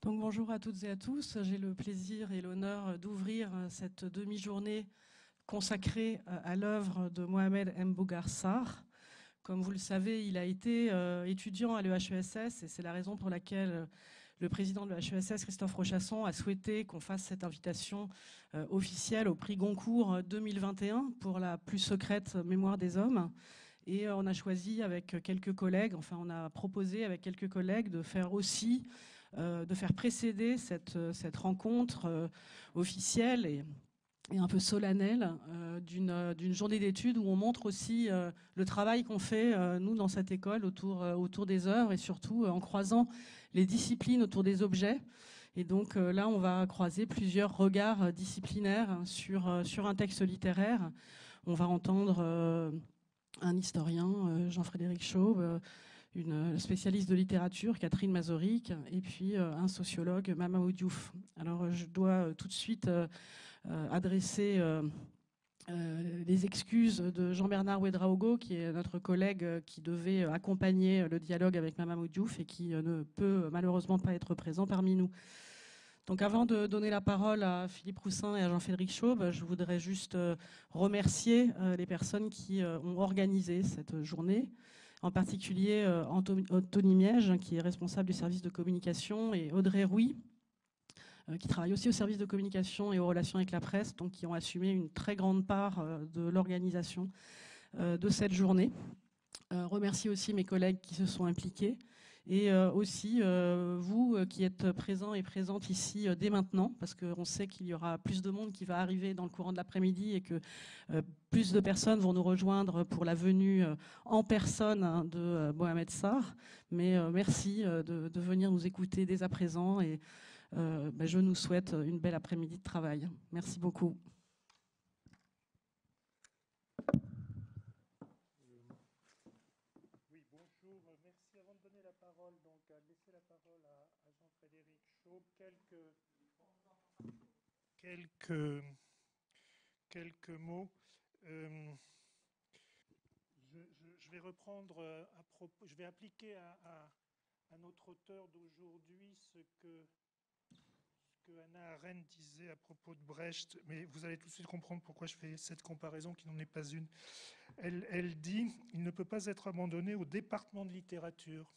Donc bonjour à toutes et à tous. J'ai le plaisir et l'honneur d'ouvrir cette demi-journée consacrée à l'œuvre de Mohamed M. Bougar Sarr. Comme vous le savez, il a été étudiant à l'EHESS et c'est la raison pour laquelle le président de l'EHESS, Christophe Rochasson, a souhaité qu'on fasse cette invitation officielle au prix Goncourt 2021 pour la plus secrète mémoire des hommes. Et on a choisi avec quelques collègues, enfin on a proposé avec quelques collègues de faire aussi, de faire précéder cette rencontre officielle et un peu solennelle d'une journée d'études où on montre aussi le travail qu'on fait, nous, dans cette école, autour des œuvres et surtout en croisant les disciplines autour des objets. Et donc là, on va croiser plusieurs regards disciplinaires sur un texte littéraire. On va entendre un historien, Jean-Frédéric Chaube, une spécialiste de littérature, Catherine Mazoric, et puis un sociologue, Mamadou Diouf. Alors je dois tout de suite adresser les excuses de Jean-Bernard Ouedraogo, qui est notre collègue qui devait accompagner le dialogue avec Mamadou Diouf et qui ne peut malheureusement pas être présent parmi nous. Donc avant de donner la parole à Philippe Roussin et à Jean-Frédéric Chaube, je voudrais juste remercier les personnes qui ont organisé cette journée, en particulier Anthony Miège, qui est responsable du service de communication, et Audrey Rouy, qui travaille aussi au service de communication et aux relations avec la presse, donc qui ont assumé une très grande part de l'organisation de cette journée. Remercier aussi mes collègues qui se sont impliqués. Et aussi vous qui êtes présents et présentes ici dès maintenant, parce qu'on sait qu'il y aura plus de monde qui va arriver dans le courant de l'après-midi et que plus de personnes vont nous rejoindre pour la venue en personne de Mohamed Sarr. Mais merci de venir nous écouter dès à présent et je nous souhaite une belle après-midi de travail. Merci beaucoup. Oui, bonjour. Merci. Avant de donner la parole, donc, à laisser la parole à Jean-Frédéric Chaube, quelques mots. Je vais reprendre à propos, je vais appliquer à notre auteur d'aujourd'hui ce que Hannah Arendt disait à propos de Brecht, mais vous allez tout de suite comprendre pourquoi je fais cette comparaison qui n'en est pas une. Elle dit « Il ne peut pas être abandonné au département de littérature.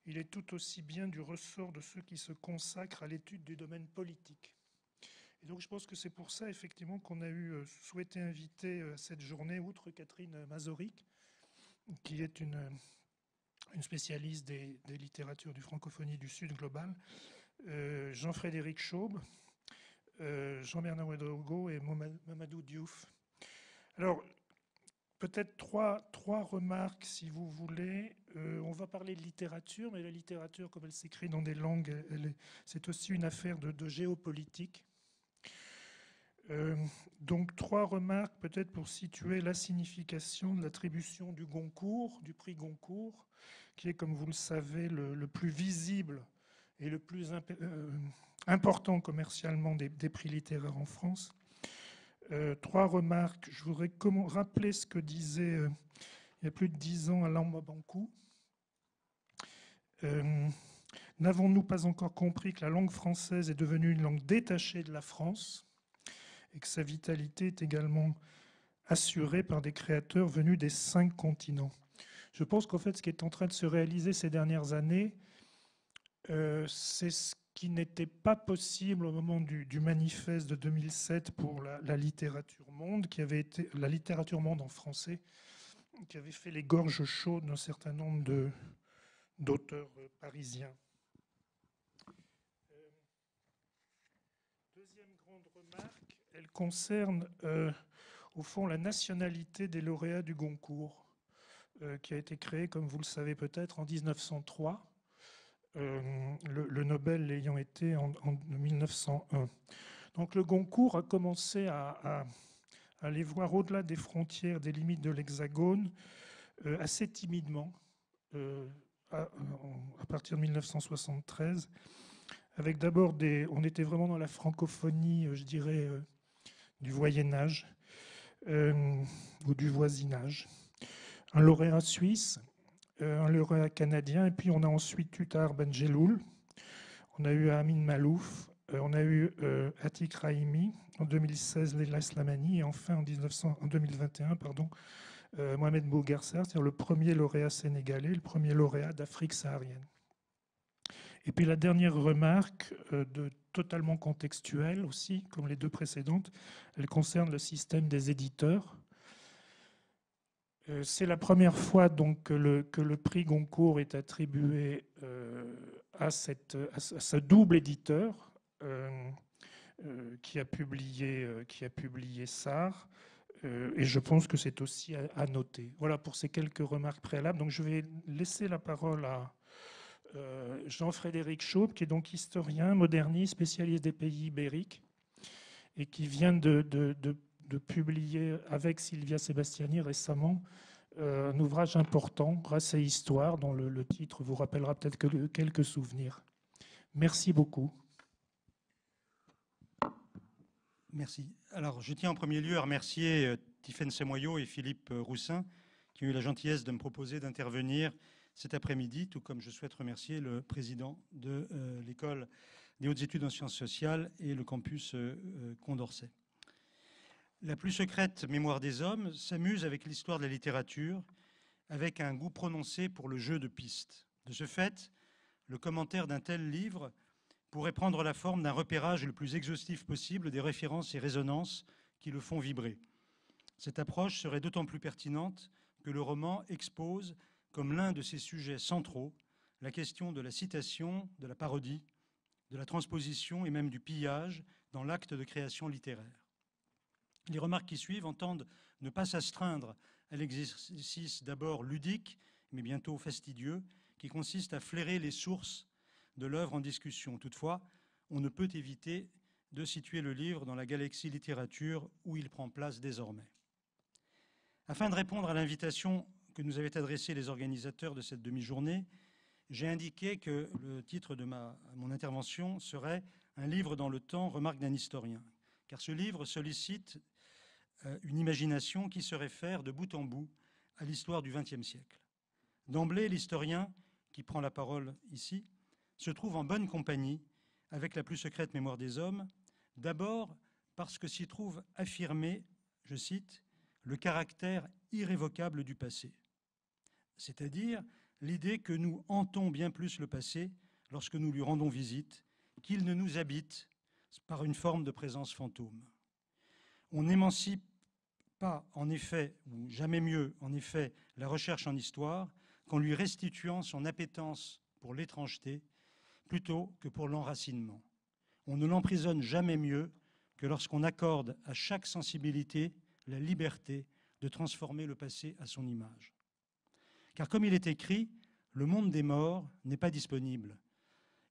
Il est tout aussi bien du ressort de ceux qui se consacrent à l'étude du domaine politique. » Et donc je pense que c'est pour ça effectivement qu'on a souhaité inviter à cette journée, outre Catherine Mazoric, qui est une spécialiste des littératures du francophonie du Sud global, Jean-Frédéric Chaube, Jean-Bernard Ouedraogo et Mamadou Diouf. Alors, peut-être trois remarques, si vous voulez. On va parler de littérature, mais la littérature, comme elle s'écrit dans des langues, c'est aussi une affaire de géopolitique. Donc, trois remarques, peut-être pour situer la signification de l'attribution du Goncourt, du prix Goncourt, qui est, comme vous le savez, le plus visible et le plus important commercialement des prix littéraires en France. Trois remarques. Je voudrais rappeler ce que disait il y a plus de 10 ans Alain Mabankou. N'avons-nous pas encore compris que la langue française est devenue une langue détachée de la France et que sa vitalité est également assurée par des créateurs venus des 5 continents? Je pense qu'en fait, ce qui est en train de se réaliser ces dernières années, c'est ce qui n'était pas possible au moment du manifeste de 2007 pour la littérature monde, qui avait été la littérature monde en français, qui avait fait les gorges chaudes d'un certain nombre d'auteurs parisiens. Deuxième grande remarque, elle concerne au fond la nationalité des lauréats du Goncourt, qui a été créée, comme vous le savez peut-être, en 1903. Le Nobel l'ayant été en 1901. Donc le Goncourt a commencé à aller voir au-delà des frontières, des limites de l'Hexagone, assez timidement, à partir de 1973, avec d'abord on était vraiment dans la francophonie, je dirais, du Moyen-Âge, ou du voisinage. Un lauréat suisse, un lauréat canadien, et puis on a ensuite eu Tahar Ben Jelloul on a eu Amin Malouf, on a eu Atik Rahimi, en 2016 Leila Slimani, et enfin en 2021, Mohamed Bougarsar, c'est-à-dire le premier lauréat sénégalais, le premier lauréat d'Afrique saharienne. Et puis la dernière remarque, totalement contextuelle aussi, comme les deux précédentes, elle concerne le système des éditeurs. C'est la première fois donc que le prix Goncourt est attribué à ce double éditeur qui a publié Sarr. Et je pense que c'est aussi à noter. Voilà pour ces quelques remarques préalables. Donc je vais laisser la parole à Jean-Frédéric Chaupe, qui est donc historien, moderniste, spécialiste des pays ibériques, et qui vient de publier avec Sylvia Sebastiani récemment un ouvrage important, Race et Histoire, dont le titre vous rappellera peut-être quelques souvenirs. Merci beaucoup. Merci. Alors, je tiens en premier lieu à remercier Tiffaine Semoyau et Philippe Roussin, qui ont eu la gentillesse de me proposer d'intervenir cet après-midi, tout comme je souhaite remercier le président de l'école des hautes études en sciences sociales et le campus Condorcet. La plus secrète mémoire des hommes s'amuse avec l'histoire de la littérature, avec un goût prononcé pour le jeu de piste. De ce fait, le commentaire d'un tel livre pourrait prendre la forme d'un repérage le plus exhaustif possible des références et résonances qui le font vibrer. Cette approche serait d'autant plus pertinente que le roman expose, comme l'un de ses sujets centraux, la question de la citation, de la parodie, de la transposition et même du pillage dans l'acte de création littéraire. Les remarques qui suivent entendent ne pas s'astreindre à l'exercice d'abord ludique, mais bientôt fastidieux, qui consiste à flairer les sources de l'œuvre en discussion. Toutefois, on ne peut éviter de situer le livre dans la galaxie littérature où il prend place désormais. Afin de répondre à l'invitation que nous avaient adressée les organisateurs de cette demi-journée, j'ai indiqué que le titre de mon intervention serait « Un livre dans le temps, remarque d'un historien », car ce livre sollicite une imagination qui se réfère de bout en bout à l'histoire du XXe siècle. D'emblée, l'historien qui prend la parole ici se trouve en bonne compagnie avec la plus secrète mémoire des hommes, d'abord parce que s'y trouve affirmé, je cite, « le caractère irrévocable du passé », c'est-à-dire l'idée que nous hantons bien plus le passé lorsque nous lui rendons visite, qu'il ne nous habite par une forme de présence fantôme. On n'émancipe pas, en effet, ou jamais mieux, en effet, la recherche en histoire qu'en lui restituant son appétence pour l'étrangeté plutôt que pour l'enracinement. On ne l'emprisonne jamais mieux que lorsqu'on accorde à chaque sensibilité la liberté de transformer le passé à son image. Car comme il est écrit, le monde des morts n'est pas disponible.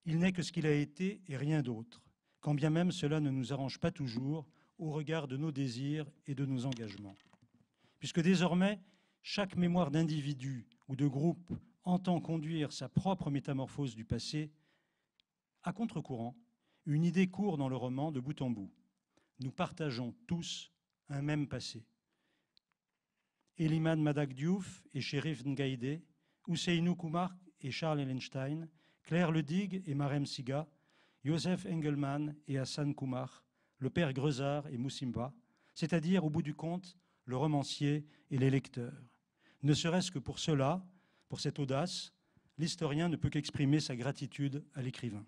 Il n'est que ce qu'il a été et rien d'autre, quand bien même cela ne nous arrange pas toujours au regard de nos désirs et de nos engagements. Puisque désormais, chaque mémoire d'individu ou de groupe entend conduire sa propre métamorphose du passé, à contre-courant, une idée court dans le roman de bout en bout. Nous partageons tous un même passé. Eliman Madak Diouf et Cherif Ngaïdé, Ousseynou Koumar et Charles Ellenstein, Claire Ledig et Marem Siga, Joseph Engelman et Hassan Koumar, le père Grezard et Moussimba, c'est-à-dire, au bout du compte, le romancier et les lecteurs. Ne serait-ce que pour cela, pour cette audace, l'historien ne peut qu'exprimer sa gratitude à l'écrivain.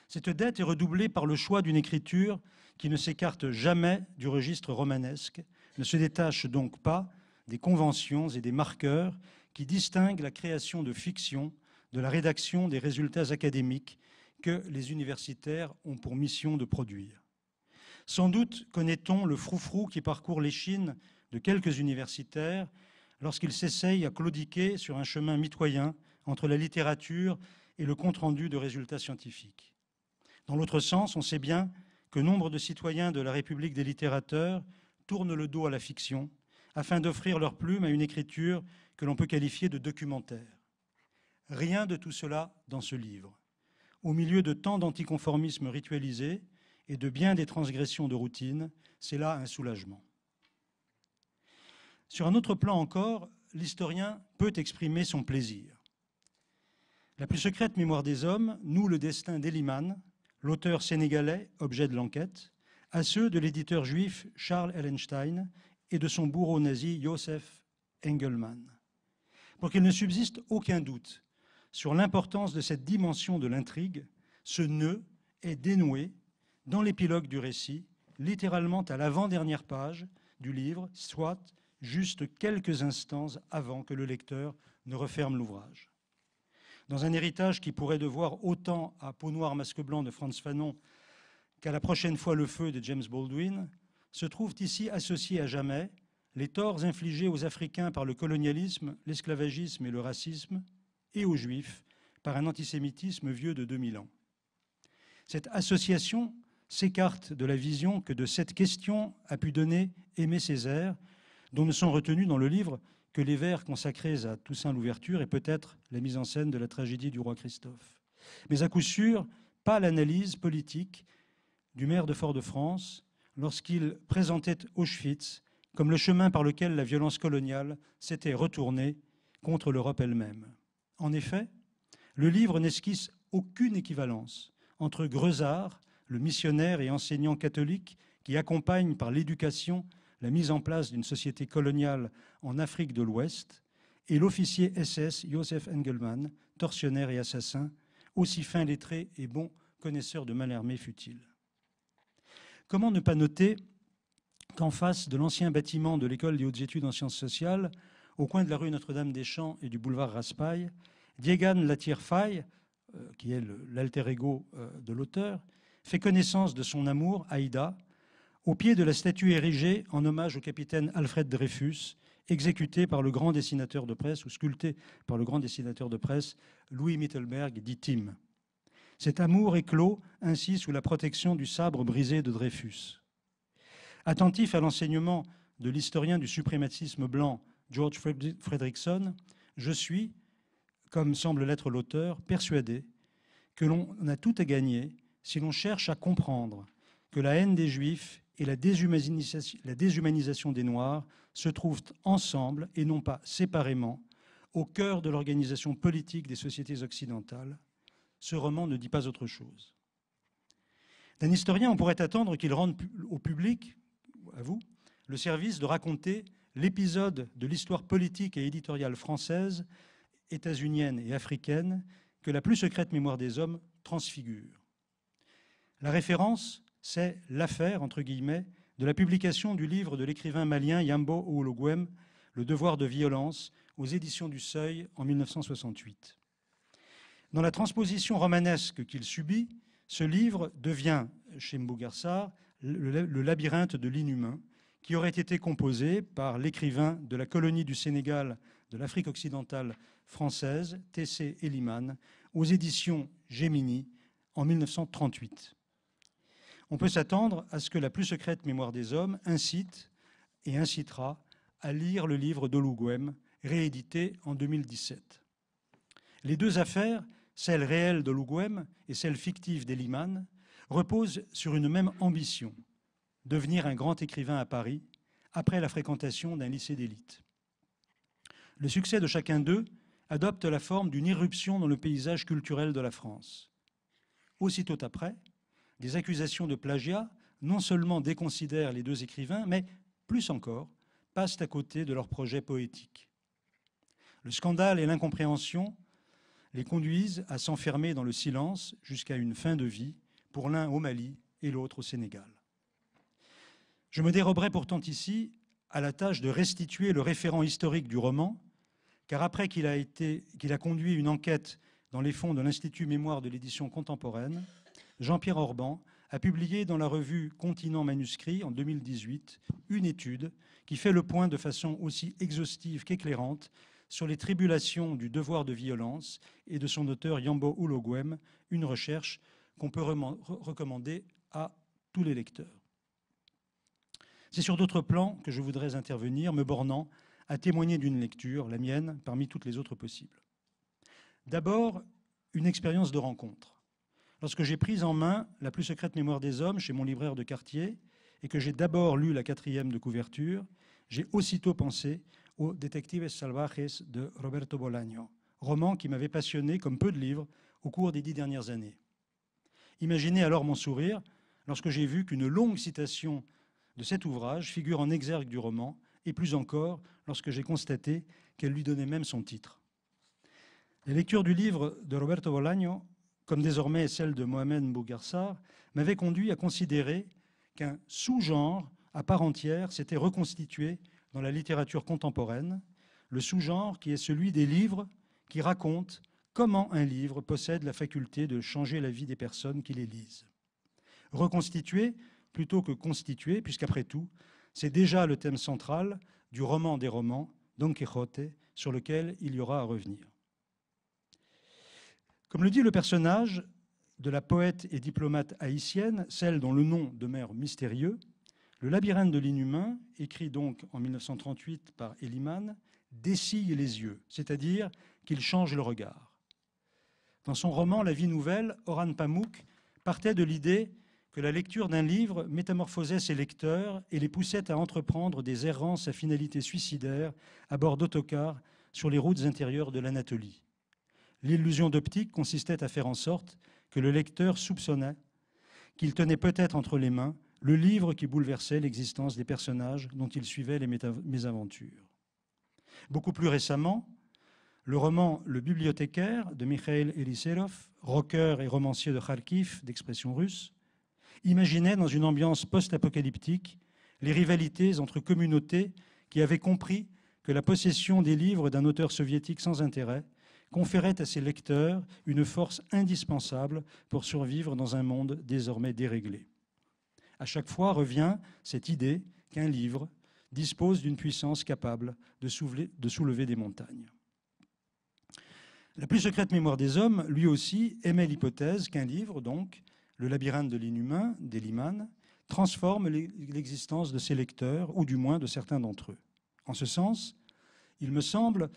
Cette dette est redoublée par le choix d'une écriture qui ne s'écarte jamais du registre romanesque, ne se détache donc pas des conventions et des marqueurs qui distinguent la création de fiction de la rédaction des résultats académiques que les universitaires ont pour mission de produire. Sans doute connaît-on le froufrou qui parcourt l'échine de quelques universitaires lorsqu'ils s'essayent à claudiquer sur un chemin mitoyen entre la littérature et le compte-rendu de résultats scientifiques. Dans l'autre sens, on sait bien que nombre de citoyens de la République des littérateurs tournent le dos à la fiction afin d'offrir leur plume à une écriture que l'on peut qualifier de documentaire. Rien de tout cela dans ce livre. Au milieu de tant d'anticonformisme ritualisé et de bien des transgressions de routine, c'est là un soulagement. Sur un autre plan encore, l'historien peut exprimer son plaisir. La plus secrète mémoire des hommes noue le destin d'Eliman, l'auteur sénégalais, objet de l'enquête, à ceux de l'éditeur juif Charles Ellenstein et de son bourreau nazi Joseph Engelmann. Pour qu'il ne subsiste aucun doute sur l'importance de cette dimension de l'intrigue, ce nœud est dénoué dans l'épilogue du récit, littéralement à l'avant-dernière page du livre, soit juste quelques instants avant que le lecteur ne referme l'ouvrage. Dans un héritage qui pourrait devoir autant à Peau noire, masque blanc de Frantz Fanon qu'à La prochaine fois le feu de James Baldwin, se trouvent ici associés à jamais les torts infligés aux Africains par le colonialisme, l'esclavagisme et le racisme, et aux Juifs par un antisémitisme vieux de 2000 ans. Cette association s'écarte de la vision que de cette question a pu donner Aimé Césaire, dont ne sont retenus dans le livre que les vers consacrés à Toussaint Louverture et peut-être la mise en scène de la tragédie du roi Christophe. Mais à coup sûr, pas l'analyse politique du maire de Fort-de-France lorsqu'il présentait Auschwitz comme le chemin par lequel la violence coloniale s'était retournée contre l'Europe elle-même. En effet, le livre n'esquisse aucune équivalence entre Greuzard, le missionnaire et enseignant catholique qui accompagne par l'éducation la mise en place d'une société coloniale en Afrique de l'Ouest, et l'officier SS Joseph Engelmann, tortionnaire et assassin, aussi fin lettré et bon connaisseur de Mallarmé fut-il. Comment ne pas noter qu'en face de l'ancien bâtiment de l'École des hautes études en sciences sociales, au coin de la rue Notre-Dame-des-Champs et du boulevard Raspail, Diegan Latyr-Faye, qui est l'alter ego de l'auteur, fait connaissance de son amour, Aïda, au pied de la statue érigée en hommage au capitaine Alfred Dreyfus, exécuté par le grand dessinateur de presse, ou sculpté par le grand dessinateur de presse, Louis Mittelberg, dit Tim. Cet amour éclot ainsi sous la protection du sabre brisé de Dreyfus. Attentif à l'enseignement de l'historien du suprémacisme blanc George Fredrickson, je suis, comme semble l'être l'auteur, persuadé que l'on a tout à gagner si l'on cherche à comprendre que la haine des Juifs et la déshumanisation des Noirs se trouvent ensemble et non pas séparément au cœur de l'organisation politique des sociétés occidentales. Ce roman ne dit pas autre chose. D'un historien, on pourrait attendre qu'il rende au public, à vous, le service de raconter l'épisode de l'histoire politique et éditoriale française, états-unienne et africaine que la plus secrète mémoire des hommes transfigure. La référence, c'est l'affaire, entre guillemets, de la publication du livre de l'écrivain malien Yambo Oulogouem, Le devoir de violence, aux éditions du Seuil en 1968. Dans la transposition romanesque qu'il subit, ce livre devient, chez Mbougarsar, le labyrinthe de l'inhumain, qui aurait été composé par l'écrivain de la colonie du Sénégal de l'Afrique occidentale française, T.C. Eliman, aux éditions Gemini en 1938. On peut s'attendre à ce que la plus secrète mémoire des hommes incite et incitera à lire le livre d'Oulogouem, réédité en 2017. Les deux affaires, celle réelle d'Oulogouem et celle fictive d'Eliman, reposent sur une même ambition, devenir un grand écrivain à Paris, après la fréquentation d'un lycée d'élite. Le succès de chacun d'eux adopte la forme d'une irruption dans le paysage culturel de la France. Aussitôt après, des accusations de plagiat non seulement déconsidèrent les deux écrivains, mais, plus encore, passent à côté de leurs projets poétiques. Le scandale et l'incompréhension les conduisent à s'enfermer dans le silence jusqu'à une fin de vie, pour l'un au Mali et l'autre au Sénégal. Je me déroberai pourtant ici à la tâche de restituer le référent historique du roman, car après qu'il a conduit une enquête dans les fonds de l'Institut Mémoire de l'édition contemporaine, Jean-Pierre Orban a publié dans la revue Continent Manuscrit en 2018 une étude qui fait le point de façon aussi exhaustive qu'éclairante sur les tribulations du devoir de violence et de son auteur Yambo Oulogouem, une recherche qu'on peut recommander à tous les lecteurs. C'est sur d'autres plans que je voudrais intervenir, me bornant à témoigner d'une lecture, la mienne, parmi toutes les autres possibles. D'abord, une expérience de rencontre. Lorsque j'ai pris en main La plus secrète mémoire des hommes chez mon libraire de quartier et que j'ai d'abord lu la 4e de couverture, j'ai aussitôt pensé au Detectives Salvajes de Roberto Bolaño, roman qui m'avait passionné comme peu de livres au cours des 10 dernières années. Imaginez alors mon sourire lorsque j'ai vu qu'une longue citation de cet ouvrage figure en exergue du roman, et plus encore lorsque j'ai constaté qu'elle lui donnait même son titre. La lecture du livre de Roberto Bolaño, comme désormais celle de Mohamed Mbougarsar, m'avait conduit à considérer qu'un sous-genre à part entière s'était reconstitué dans la littérature contemporaine, le sous-genre qui est celui des livres qui racontent comment un livre possède la faculté de changer la vie des personnes qui les lisent. Reconstitué plutôt que constitué, puisqu'après tout, c'est déjà le thème central du roman des romans, Don Quijote, sur lequel il y aura à revenir. Comme le dit le personnage de la poète et diplomate haïtienne, celle dont le nom demeure mystérieux, le labyrinthe de l'inhumain, écrit donc en 1938 par Eliman, dessille les yeux, c'est-à-dire qu'il change le regard. Dans son roman La vie nouvelle, Orhan Pamuk partait de l'idée que la lecture d'un livre métamorphosait ses lecteurs et les poussait à entreprendre des errances à finalité suicidaire à bord d'autocars sur les routes intérieures de l'Anatolie. L'illusion d'optique consistait à faire en sorte que le lecteur soupçonnait qu'il tenait peut-être entre les mains le livre qui bouleversait l'existence des personnages dont il suivait les mésaventures. Beaucoup plus récemment, le roman Le bibliothécaire de Mikhail Eliserov, rocker et romancier de Kharkiv d'expression russe, imaginait dans une ambiance post-apocalyptique les rivalités entre communautés qui avaient compris que la possession des livres d'un auteur soviétique sans intérêt conférait à ses lecteurs une force indispensable pour survivre dans un monde désormais déréglé. À chaque fois revient cette idée qu'un livre dispose d'une puissance capable de soulever des montagnes. La plus secrète mémoire des hommes, lui aussi, émet l'hypothèse qu'un livre, donc, Le labyrinthe de l'inhumain, d'Eliman, transforme l'existence de ses lecteurs, ou du moins de certains d'entre eux. En ce sens, il me semble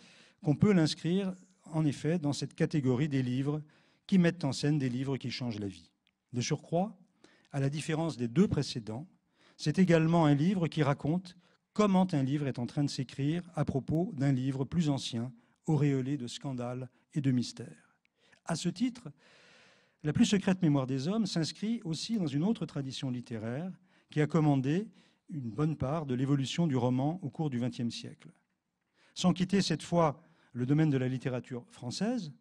qu'on peut l'inscrire en effet dans cette catégorie des livres qui mettent en scène des livres qui changent la vie. De surcroît, à la différence des deux précédents, c'est également un livre qui raconte comment un livre est en train de s'écrire à propos d'un livre plus ancien, auréolé de scandales et de mystères. À ce titre, La plus secrète mémoire des hommes s'inscrit aussi dans une autre tradition littéraire qui a commandé une bonne part de l'évolution du roman au cours du XXe siècle. Sans quitter cette fois le domaine de la littérature française,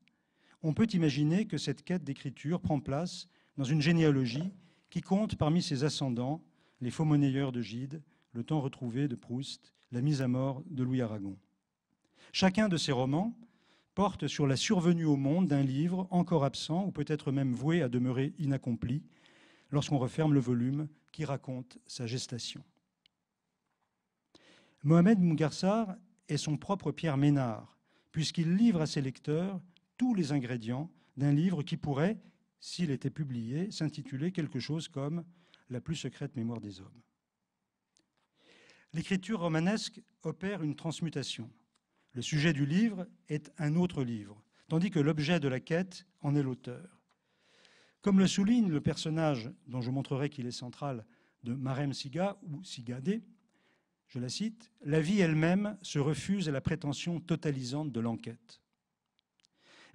on peut imaginer que cette quête d'écriture prend place dans une généalogie qui compte parmi ses ascendants Les faux monnayeurs de Gide, Le temps retrouvé de Proust, La mise à mort de Louis Aragon. Chacun de ces romans porte sur la survenue au monde d'un livre encore absent ou peut-être même voué à demeurer inaccompli lorsqu'on referme le volume qui raconte sa gestation. Mohamed Mbougarsar est son propre Pierre Ménard, puisqu'il livre à ses lecteurs tous les ingrédients d'un livre qui pourrait, s'il était publié, s'intituler quelque chose comme « La plus secrète mémoire des hommes ». L'écriture romanesque opère une transmutation. Le sujet du livre est un autre livre, tandis que l'objet de la quête en est l'auteur. Comme le souligne le personnage dont je montrerai qu'il est central de Marem Siga, ou Sigadé, je la cite, « La vie elle-même se refuse à la prétention totalisante de l'enquête. »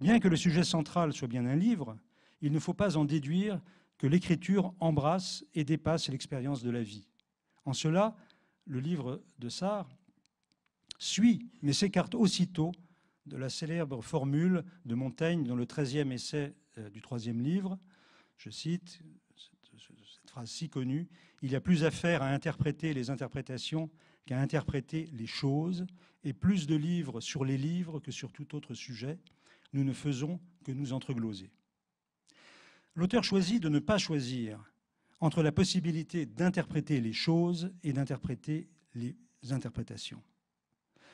Bien que le sujet central soit bien un livre, il ne faut pas en déduire que l'écriture embrasse et dépasse l'expérience de la vie. En cela, le livre de Sarre suit, mais s'écarte aussitôt de la célèbre formule de Montaigne dans le 13e essai du 3e livre. Je cite cette phrase si connue, « Il y a plus à faire à interpréter les interprétations qu'à interpréter les choses, et plus de livres sur les livres que sur tout autre sujet. Nous ne faisons que nous entregloser. » L'auteur choisit de ne pas choisir entre la possibilité d'interpréter les choses et d'interpréter les interprétations.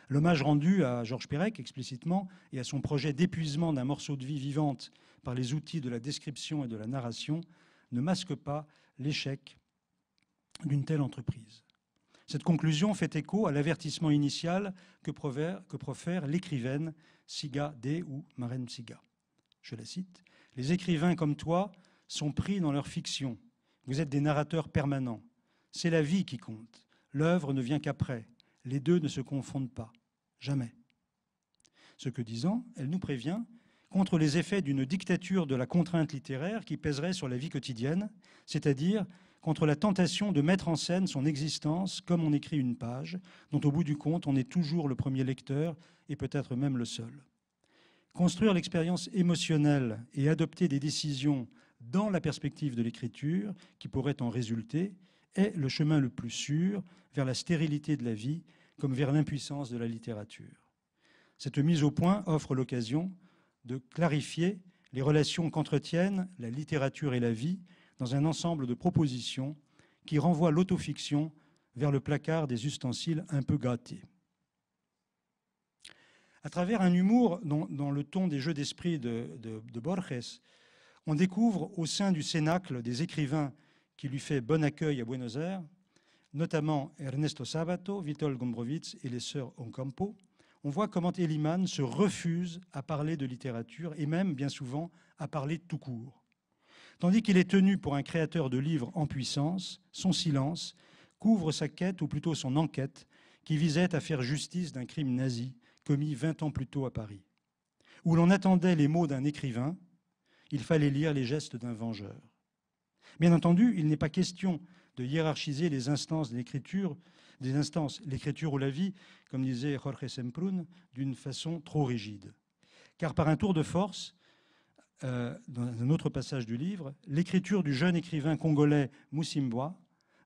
L'hommage rendu à Georges Perec explicitement et à son projet d'épuisement d'un morceau de vie vivante par les outils de la description et de la narration ne masque pas l'échec d'une telle entreprise. Cette conclusion fait écho à l'avertissement initial que profère l'écrivaine Siga D ou Marem Siga. Je la cite, « Les écrivains comme toi sont pris dans leur fiction. Vous êtes des narrateurs permanents. C'est la vie qui compte. L'œuvre ne vient qu'après. Les deux ne se confondent pas. Jamais. » Ce que disant, elle nous prévient contre les effets d'une dictature de la contrainte littéraire qui pèserait sur la vie quotidienne, c'est-à-dire contre la tentation de mettre en scène son existence comme on écrit une page, dont au bout du compte on est toujours le premier lecteur et peut-être même le seul. Construire l'expérience émotionnelle et adopter des décisions dans la perspective de l'écriture qui pourrait en résulter est le chemin le plus sûr vers la stérilité de la vie comme vers l'impuissance de la littérature. Cette mise au point offre l'occasion de clarifier les relations qu'entretiennent la littérature et la vie dans un ensemble de propositions qui renvoient l'autofiction vers le placard des ustensiles un peu gâtés. À travers un humour dans le ton des jeux d'esprit de Borges, on découvre au sein du cénacle des écrivains qui lui fait bon accueil à Buenos Aires, notamment Ernesto Sabato, Witold Gombrowicz et les sœurs Ocampo, on voit comment Eliman se refuse à parler de littérature et même, bien souvent, à parler tout court. Tandis qu'il est tenu pour un créateur de livres en puissance, son silence couvre sa quête, ou plutôt son enquête, qui visait à faire justice d'un crime nazi commis 20 ans plus tôt à Paris. Où l'on attendait les mots d'un écrivain, il fallait lire les gestes d'un vengeur. Bien entendu, il n'est pas question de hiérarchiser les instances de l'écriture, l'écriture ou la vie, comme disait Jorge Semprún, d'une façon trop rigide. Car par un tour de force, dans un autre passage du livre, l'écriture du jeune écrivain congolais Musimboa,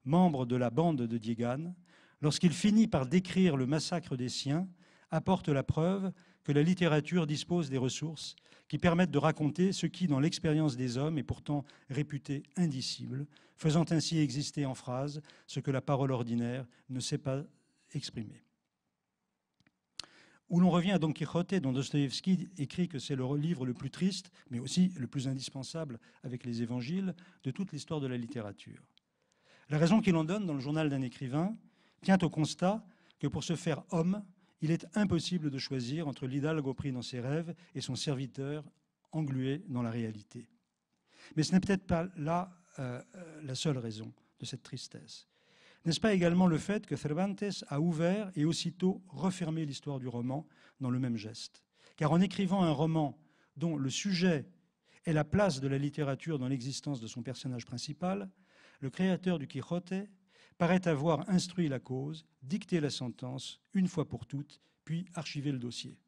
membre de la bande de Diégane, lorsqu'il finit par décrire le massacre des siens, apporte la preuve que la littérature dispose des ressources qui permettent de raconter ce qui, dans l'expérience des hommes, est pourtant réputé indicible, faisant ainsi exister en phrases ce que la parole ordinaire ne sait pas exprimer. Où l'on revient à Don Quichotte, dont Dostoïevski écrit que c'est le livre le plus triste, mais aussi le plus indispensable avec les évangiles, de toute l'histoire de la littérature. La raison qu'il en donne dans le journal d'un écrivain tient au constat que pour se faire homme, il est impossible de choisir entre l'hidalgo pris dans ses rêves et son serviteur englué dans la réalité. Mais ce n'est peut-être pas là la seule raison de cette tristesse. N'est-ce pas également le fait que Cervantes a ouvert et aussitôt refermé l'histoire du roman dans le même geste? Car en écrivant un roman dont le sujet est la place de la littérature dans l'existence de son personnage principal, le créateur du Quichotte paraît avoir instruit la cause, dicté la sentence, une fois pour toutes, puis archivé le dossier.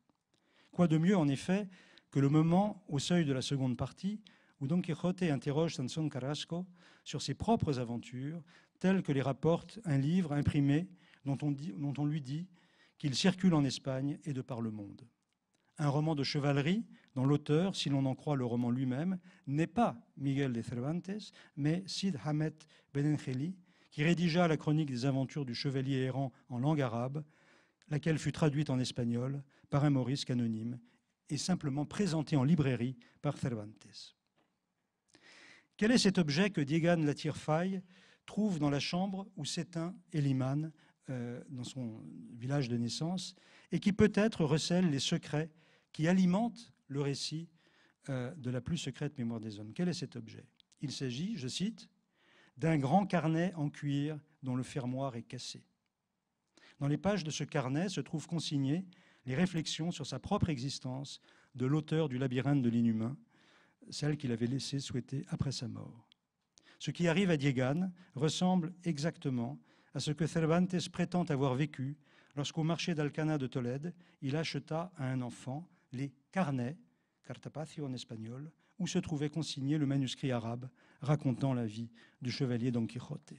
Quoi de mieux, en effet, que le moment, au seuil de la seconde partie, où Don Quichotte interroge Sansón Carrasco sur ses propres aventures, telles que les rapporte un livre imprimé dont on lui dit qu'il circule en Espagne et de par le monde. Un roman de chevalerie dont l'auteur, si l'on en croit le roman lui-même, n'est pas Miguel de Cervantes, mais Cid Hamet Benengeli, qui rédigea la chronique des aventures du chevalier errant en langue arabe, laquelle fut traduite en espagnol par un morisque anonyme et simplement présentée en librairie par Cervantes. Quel est cet objet que Diégane Latirfaille trouve dans la chambre où s'éteint Eliman, dans son village de naissance, et qui peut-être recèle les secrets qui alimentent le récit de la plus secrète mémoire des hommes? Quel est cet objet? Il s'agit, je cite, d'un grand carnet en cuir dont le fermoir est cassé. Dans les pages de ce carnet se trouvent consignées les réflexions sur sa propre existence de l'auteur du Labyrinthe de l'inhumain, celle qu'il avait laissée souhaiter après sa mort. Ce qui arrive à Diégane ressemble exactement à ce que Cervantes prétend avoir vécu lorsqu'au marché d'Alcalá de Tolède, il acheta à un enfant les carnets, cartapacio en espagnol, où se trouvait consigné le manuscrit arabe racontant la vie du chevalier Don Quichotte.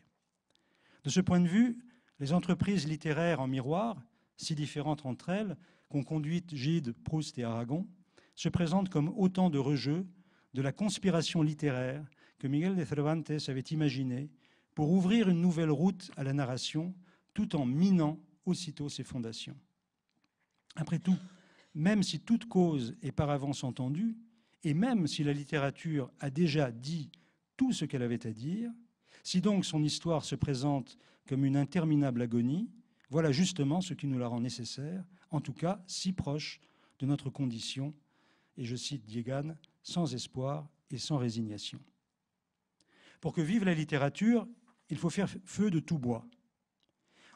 De ce point de vue, les entreprises littéraires en miroir, si différentes entre elles, qu'ont conduites Gide, Proust et Aragon, se présentent comme autant de rejeux de la conspiration littéraire que Miguel de Cervantes avait imaginée pour ouvrir une nouvelle route à la narration tout en minant aussitôt ses fondations. Après tout, même si toute cause est par avance entendue, et même si la littérature a déjà dit tout ce qu'elle avait à dire, si donc son histoire se présente comme une interminable agonie, voilà justement ce qui nous la rend nécessaire, en tout cas si proche de notre condition, et je cite Diégane, sans espoir et sans résignation. Pour que vive la littérature, il faut faire feu de tout bois.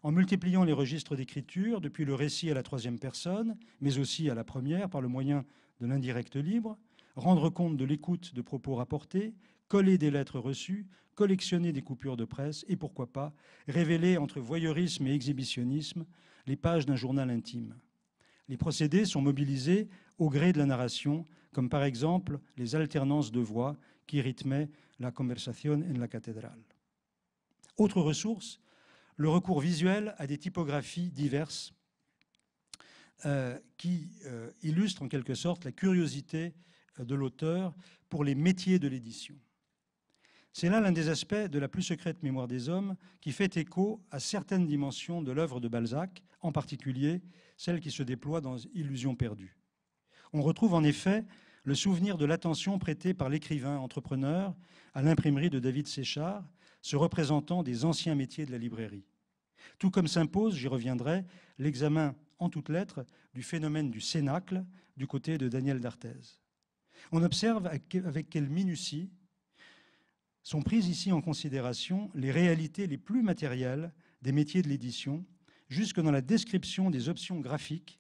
en multipliant les registres d'écriture, depuis le récit à la troisième personne, mais aussi à la première, par le moyen de l'indirect libre, rendre compte de l'écoute de propos rapportés, coller des lettres reçues, collectionner des coupures de presse et, pourquoi pas, révéler entre voyeurisme et exhibitionnisme les pages d'un journal intime. Les procédés sont mobilisés au gré de la narration, comme par exemple les alternances de voix qui rythmaient la conversation en la cathédrale. Autre ressource, le recours visuel à des typographies diverses qui illustrent en quelque sorte la curiosité de l'auteur pour les métiers de l'édition. C'est là l'un des aspects de la plus secrète mémoire des hommes qui fait écho à certaines dimensions de l'œuvre de Balzac, en particulier celle qui se déploie dans Illusions perdues. On retrouve en effet le souvenir de l'attention prêtée par l'écrivain entrepreneur à l'imprimerie de David Séchard, se représentant des anciens métiers de la librairie. Tout comme s'impose, j'y reviendrai, l'examen en toutes lettres du phénomène du cénacle du côté de Daniel d'Arthez. On observe avec quelle minutie sont prises ici en considération les réalités les plus matérielles des métiers de l'édition, jusque dans la description des options graphiques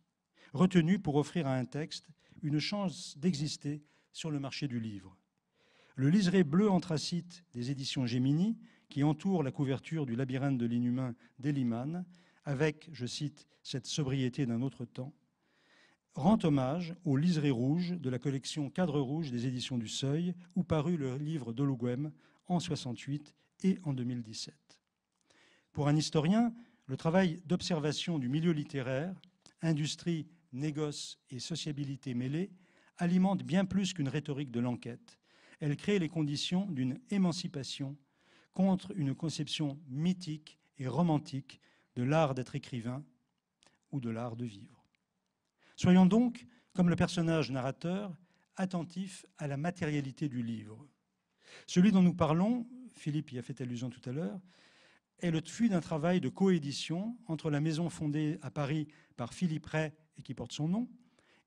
retenues pour offrir à un texte une chance d'exister sur le marché du livre. Le liseré bleu anthracite des éditions Gemini, qui entoure la couverture du Labyrinthe de l'inhumain d'Eliman, avec, je cite, cette sobriété d'un autre temps, rend hommage au liseré rouge de la collection Cadre rouge des éditions du Seuil, où parut le livre d'Ologuem en 1968 et en 2017. Pour un historien, le travail d'observation du milieu littéraire, industrie, négoce et sociabilité mêlée, alimente bien plus qu'une rhétorique de l'enquête. Elle crée les conditions d'une émancipation contre une conception mythique et romantique de l'art d'être écrivain ou de l'art de vivre. Soyons donc, comme le personnage narrateur, attentifs à la matérialité du livre. Celui dont nous parlons, Philippe y a fait allusion tout à l'heure, est le fruit d'un travail de coédition entre la maison fondée à Paris par Philippe Ray et qui porte son nom,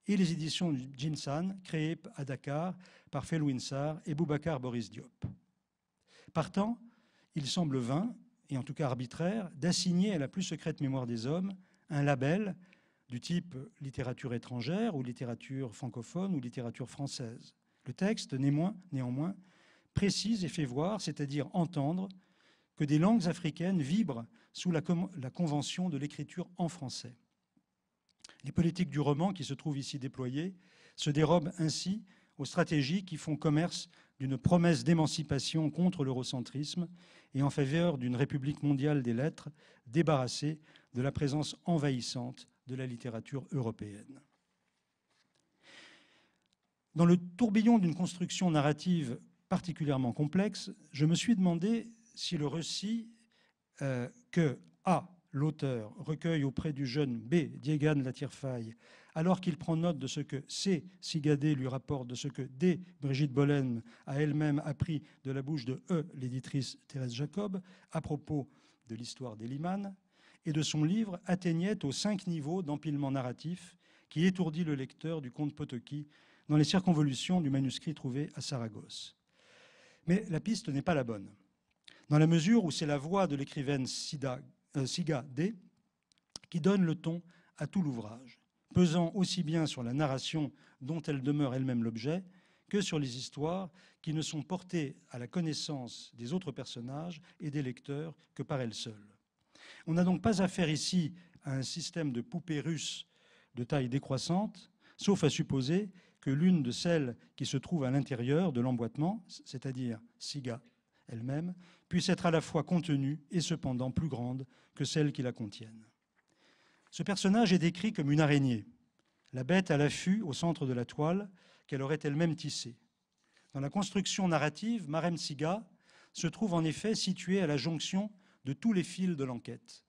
et les éditions Jinsan, créées à Dakar par Felwine Sarr et Boubacar Boris Diop. Partant, il semble vain, et en tout cas arbitraire, d'assigner à la plus secrète mémoire des hommes un label du type littérature étrangère ou littérature francophone ou littérature française. Le texte, néanmoins, précise et fait voir, c'est-à-dire entendre, que des langues africaines vibrent sous la convention de l'écriture en français. Les politiques du roman qui se trouvent ici déployées se dérobent ainsi aux stratégies qui font commerce d'une promesse d'émancipation contre l'eurocentrisme et en faveur d'une république mondiale des lettres débarrassée de la présence envahissante de la littérature européenne. Dans le tourbillon d'une construction narrative particulièrement complexe, je me suis demandé si le récit que A, l'auteur, recueille auprès du jeune B, Diégane Latirfaille, alors qu'il prend note de ce que C, Sigadé, lui rapporte, de ce que D, Brigitte Bollen, a elle-même appris de la bouche de E, l'éditrice Thérèse Jacob, à propos de l'histoire d'Eliman, et de son livre, atteignait aux 5 niveaux d'empilement narratif qui étourdit le lecteur du conte Potocki dans les circonvolutions du manuscrit trouvé à Saragosse. Mais la piste n'est pas la bonne, dans la mesure où c'est la voix de l'écrivaine Siga D qui donne le ton à tout l'ouvrage, pesant aussi bien sur la narration dont elle demeure elle-même l'objet que sur les histoires qui ne sont portées à la connaissance des autres personnages et des lecteurs que par elle seule. On n'a donc pas affaire ici à un système de poupées russes de taille décroissante, sauf à supposer que l'une de celles qui se trouvent à l'intérieur de l'emboîtement, c'est-à-dire Siga elle-même, puisse être à la fois contenue et cependant plus grande que celles qui la contiennent. Ce personnage est décrit comme une araignée, la bête à l'affût au centre de la toile qu'elle aurait elle-même tissée. Dans la construction narrative, Marem Siga se trouve en effet située à la jonction de tous les fils de l'enquête.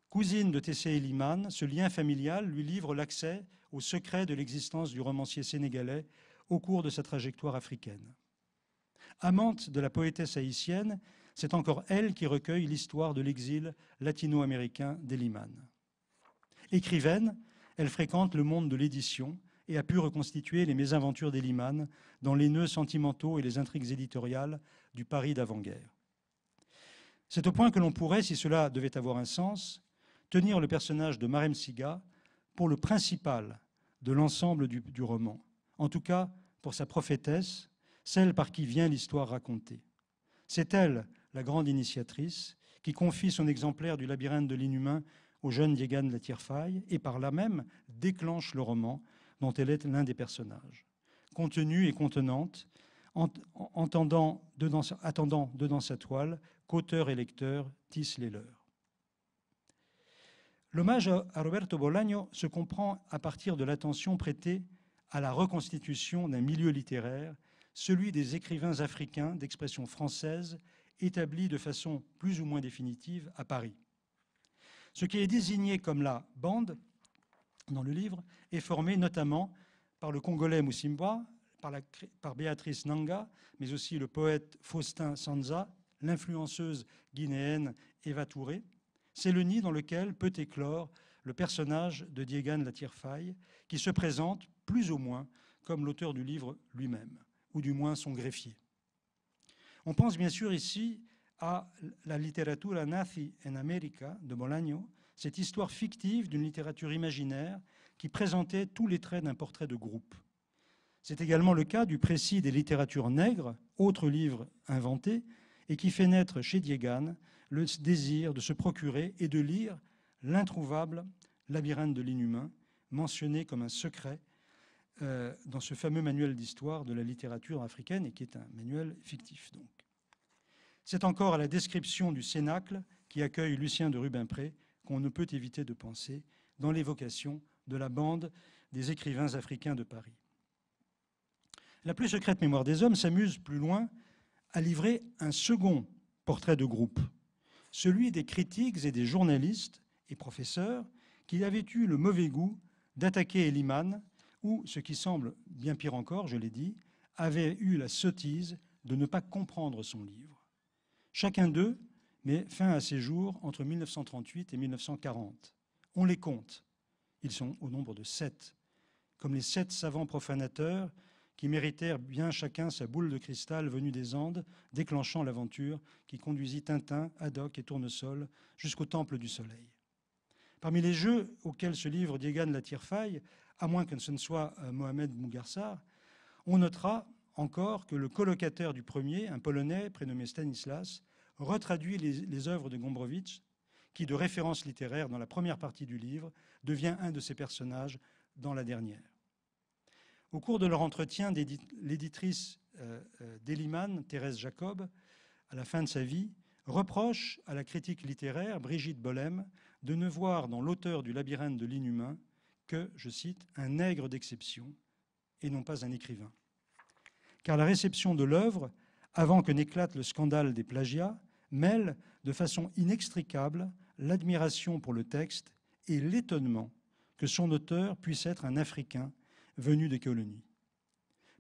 Cousine de Tessé Eliman, ce lien familial lui livre l'accès au secret de l'existence du romancier sénégalais au cours de sa trajectoire africaine. Amante de la poétesse haïtienne, c'est encore elle qui recueille l'histoire de l'exil latino-américain d'Eliman. Écrivaine, elle fréquente le monde de l'édition et a pu reconstituer les mésaventures d'Eliman dans les nœuds sentimentaux et les intrigues éditoriales du Paris d'avant-guerre. C'est au point que l'on pourrait, si cela devait avoir un sens, tenir le personnage de Marem Siga pour le principal de l'ensemble du roman, en tout cas pour sa prophétesse, celle par qui vient l'histoire racontée. C'est elle, la grande initiatrice, qui confie son exemplaire du labyrinthe de l'inhumain au jeune Diégane La Tierfaille et par là même déclenche le roman dont elle est l'un des personnages. Contenue et contenante, attendant dedans sa toile qu'auteur et lecteur tissent les leurs. L'hommage à Roberto Bolaño se comprend à partir de l'attention prêtée à la reconstitution d'un milieu littéraire, celui des écrivains africains d'expression française établis de façon plus ou moins définitive à Paris. Ce qui est désigné comme la bande dans le livre est formé notamment par le Congolais Musimba, par Béatrice Nanga, mais aussi le poète Faustin Sanza, l'influenceuse guinéenne Eva Touré. C'est le nid dans lequel peut éclore le personnage de Diégane La Tierfaille, qui se présente plus ou moins comme l'auteur du livre lui-même, ou du moins son greffier. On pense bien sûr ici à la literatura nazi en América de Bolaño, cette histoire fictive d'une littérature imaginaire qui présentait tous les traits d'un portrait de groupe. C'est également le cas du Précis des littératures nègres, autre livre inventé, et qui fait naître chez Diégane le désir de se procurer et de lire l'introuvable labyrinthe de l'inhumain, mentionné comme un secret dans ce fameux manuel d'histoire de la littérature africaine, et qui est un manuel fictif donc. C'est encore à la description du cénacle qui accueille Lucien de Rubempré qu'on ne peut éviter de penser dans l'évocation de la bande des écrivains africains de Paris. La plus secrète mémoire des hommes s'amuse plus loin à livrer un second portrait de groupe, celui des critiques et des journalistes et professeurs qui avaient eu le mauvais goût d'attaquer Eliman ou, ce qui semble bien pire encore, je l'ai dit, avaient eu la sottise de ne pas comprendre son livre. Chacun d'eux met fin à ses jours entre 1938 et 1940. On les compte. Ils sont au nombre de 7, comme les 7 savants profanateurs qui méritèrent bien chacun sa boule de cristal venue des Andes, déclenchant l'aventure qui conduisit Tintin, Haddock et Tournesol jusqu'au Temple du Soleil. Parmi les jeux auxquels se livre Diégane La Tierfaille, à moins que ce ne soit Mohamed Mougarsar, on notera encore que le colocataire du premier, un Polonais prénommé Stanislas, retraduit les œuvres de Gombrowicz, qui, de référence littéraire dans la première partie du livre, devient un de ses personnages dans la dernière. Au cours de leur entretien, l'éditrice d'Eliman, Thérèse Jacob, à la fin de sa vie, reproche à la critique littéraire, Brigitte Bollem, de ne voir dans l'auteur du labyrinthe de l'inhumain que, je cite, un nègre d'exception et non pas un écrivain. Car la réception de l'œuvre, avant que n'éclate le scandale des plagiats, mêle de façon inextricable l'admiration pour le texte et l'étonnement que son auteur puisse être un Africain venu des colonies.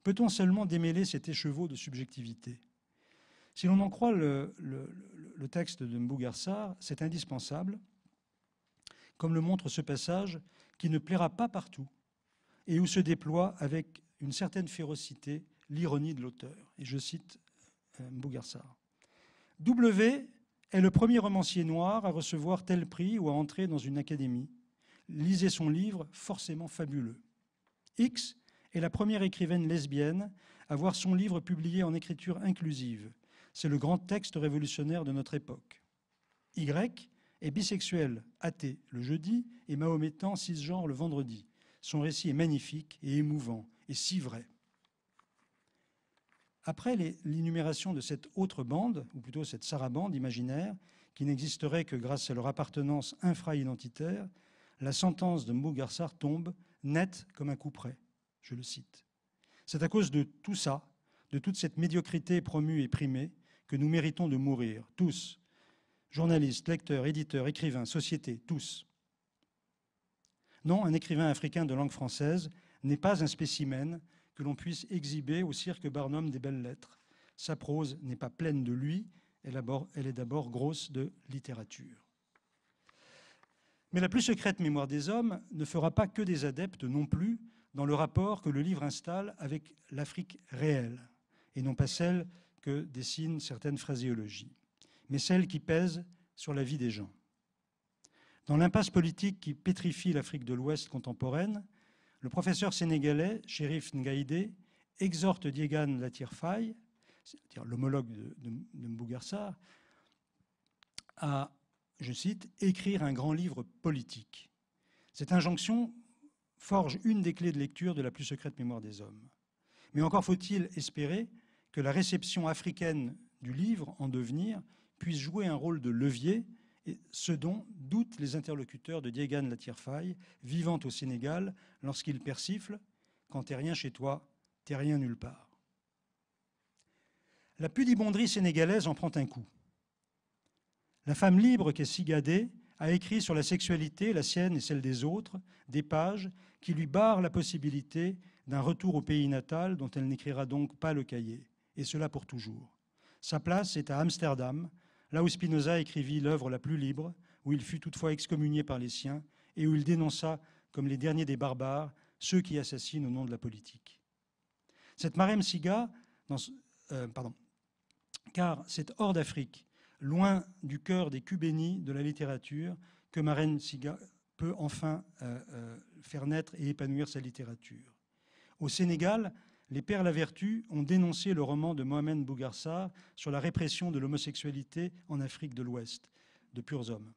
Peut-on seulement démêler cet écheveau de subjectivité? Si l'on en croit le texte de Mbugarsar, c'est indispensable, comme le montre ce passage qui ne plaira pas partout et où se déploie avec une certaine férocité l'ironie de l'auteur. Et je cite Mbugarsar. W est le premier romancier noir à recevoir tel prix ou à entrer dans une académie. Lisez son livre, forcément fabuleux. X est la première écrivaine lesbienne à voir son livre publié en écriture inclusive. C'est le grand texte révolutionnaire de notre époque. Y est bisexuel, athée le jeudi et mahométan cisgenre le vendredi. Son récit est magnifique et émouvant, et si vrai. Après l'énumération de cette autre bande, ou plutôt cette sarabande imaginaire, qui n'existerait que grâce à leur appartenance infra-identitaire, la sentence de Mbugarsar tombe nette comme un coup près. Je le cite. C'est à cause de tout ça, de toute cette médiocrité promue et primée, que nous méritons de mourir, tous, journalistes, lecteurs, éditeurs, écrivains, sociétés, tous. Non, un écrivain africain de langue française n'est pas un spécimen que l'on puisse exhiber au cirque Barnum des belles lettres. Sa prose n'est pas pleine de lui, elle est d'abord grosse de littérature. Mais la plus secrète mémoire des hommes ne fera pas que des adeptes non plus dans le rapport que le livre installe avec l'Afrique réelle, et non pas celle que dessinent certaines phraséologies. mais celle qui pèse sur la vie des gens. Dans l'impasse politique qui pétrifie l'Afrique de l'Ouest contemporaine, le professeur sénégalais Chérif Ngaïdé exhorte Diégane Latyr Faye, c'est-à-dire l'homologue de Mbougar Sarr, à, je cite, « écrire un grand livre politique ». Cette injonction forge une des clés de lecture de la plus secrète mémoire des hommes. Mais encore faut-il espérer que la réception africaine du livre en devenir puisse jouer un rôle de levier, et ce dont doutent les interlocuteurs de Diégane Latyr Faye, vivant au Sénégal, lorsqu'il persifle « Quand t'es rien chez toi, t'es rien nulle part ». La pudibonderie sénégalaise en prend un coup. La femme libre qu'est Sigadé a écrit sur la sexualité, la sienne et celle des autres, des pages qui lui barrent la possibilité d'un retour au pays natal dont elle n'écrira donc pas le cahier, et cela pour toujours. Sa place est à Amsterdam, là où Spinoza écrivit l'œuvre la plus libre, où il fut toutefois excommunié par les siens, et où il dénonça, comme les derniers des barbares, ceux qui assassinent au nom de la politique. Cette Marem Siga, car c'est hors d'Afrique, loin du cœur des cubénis de la littérature, que Marem Siga peut enfin faire naître et épanouir sa littérature. Au Sénégal, les Pères Lavertu ont dénoncé le roman de Mohamed Mbougar Sarr sur la répression de l'homosexualité en Afrique de l'Ouest, de purs hommes.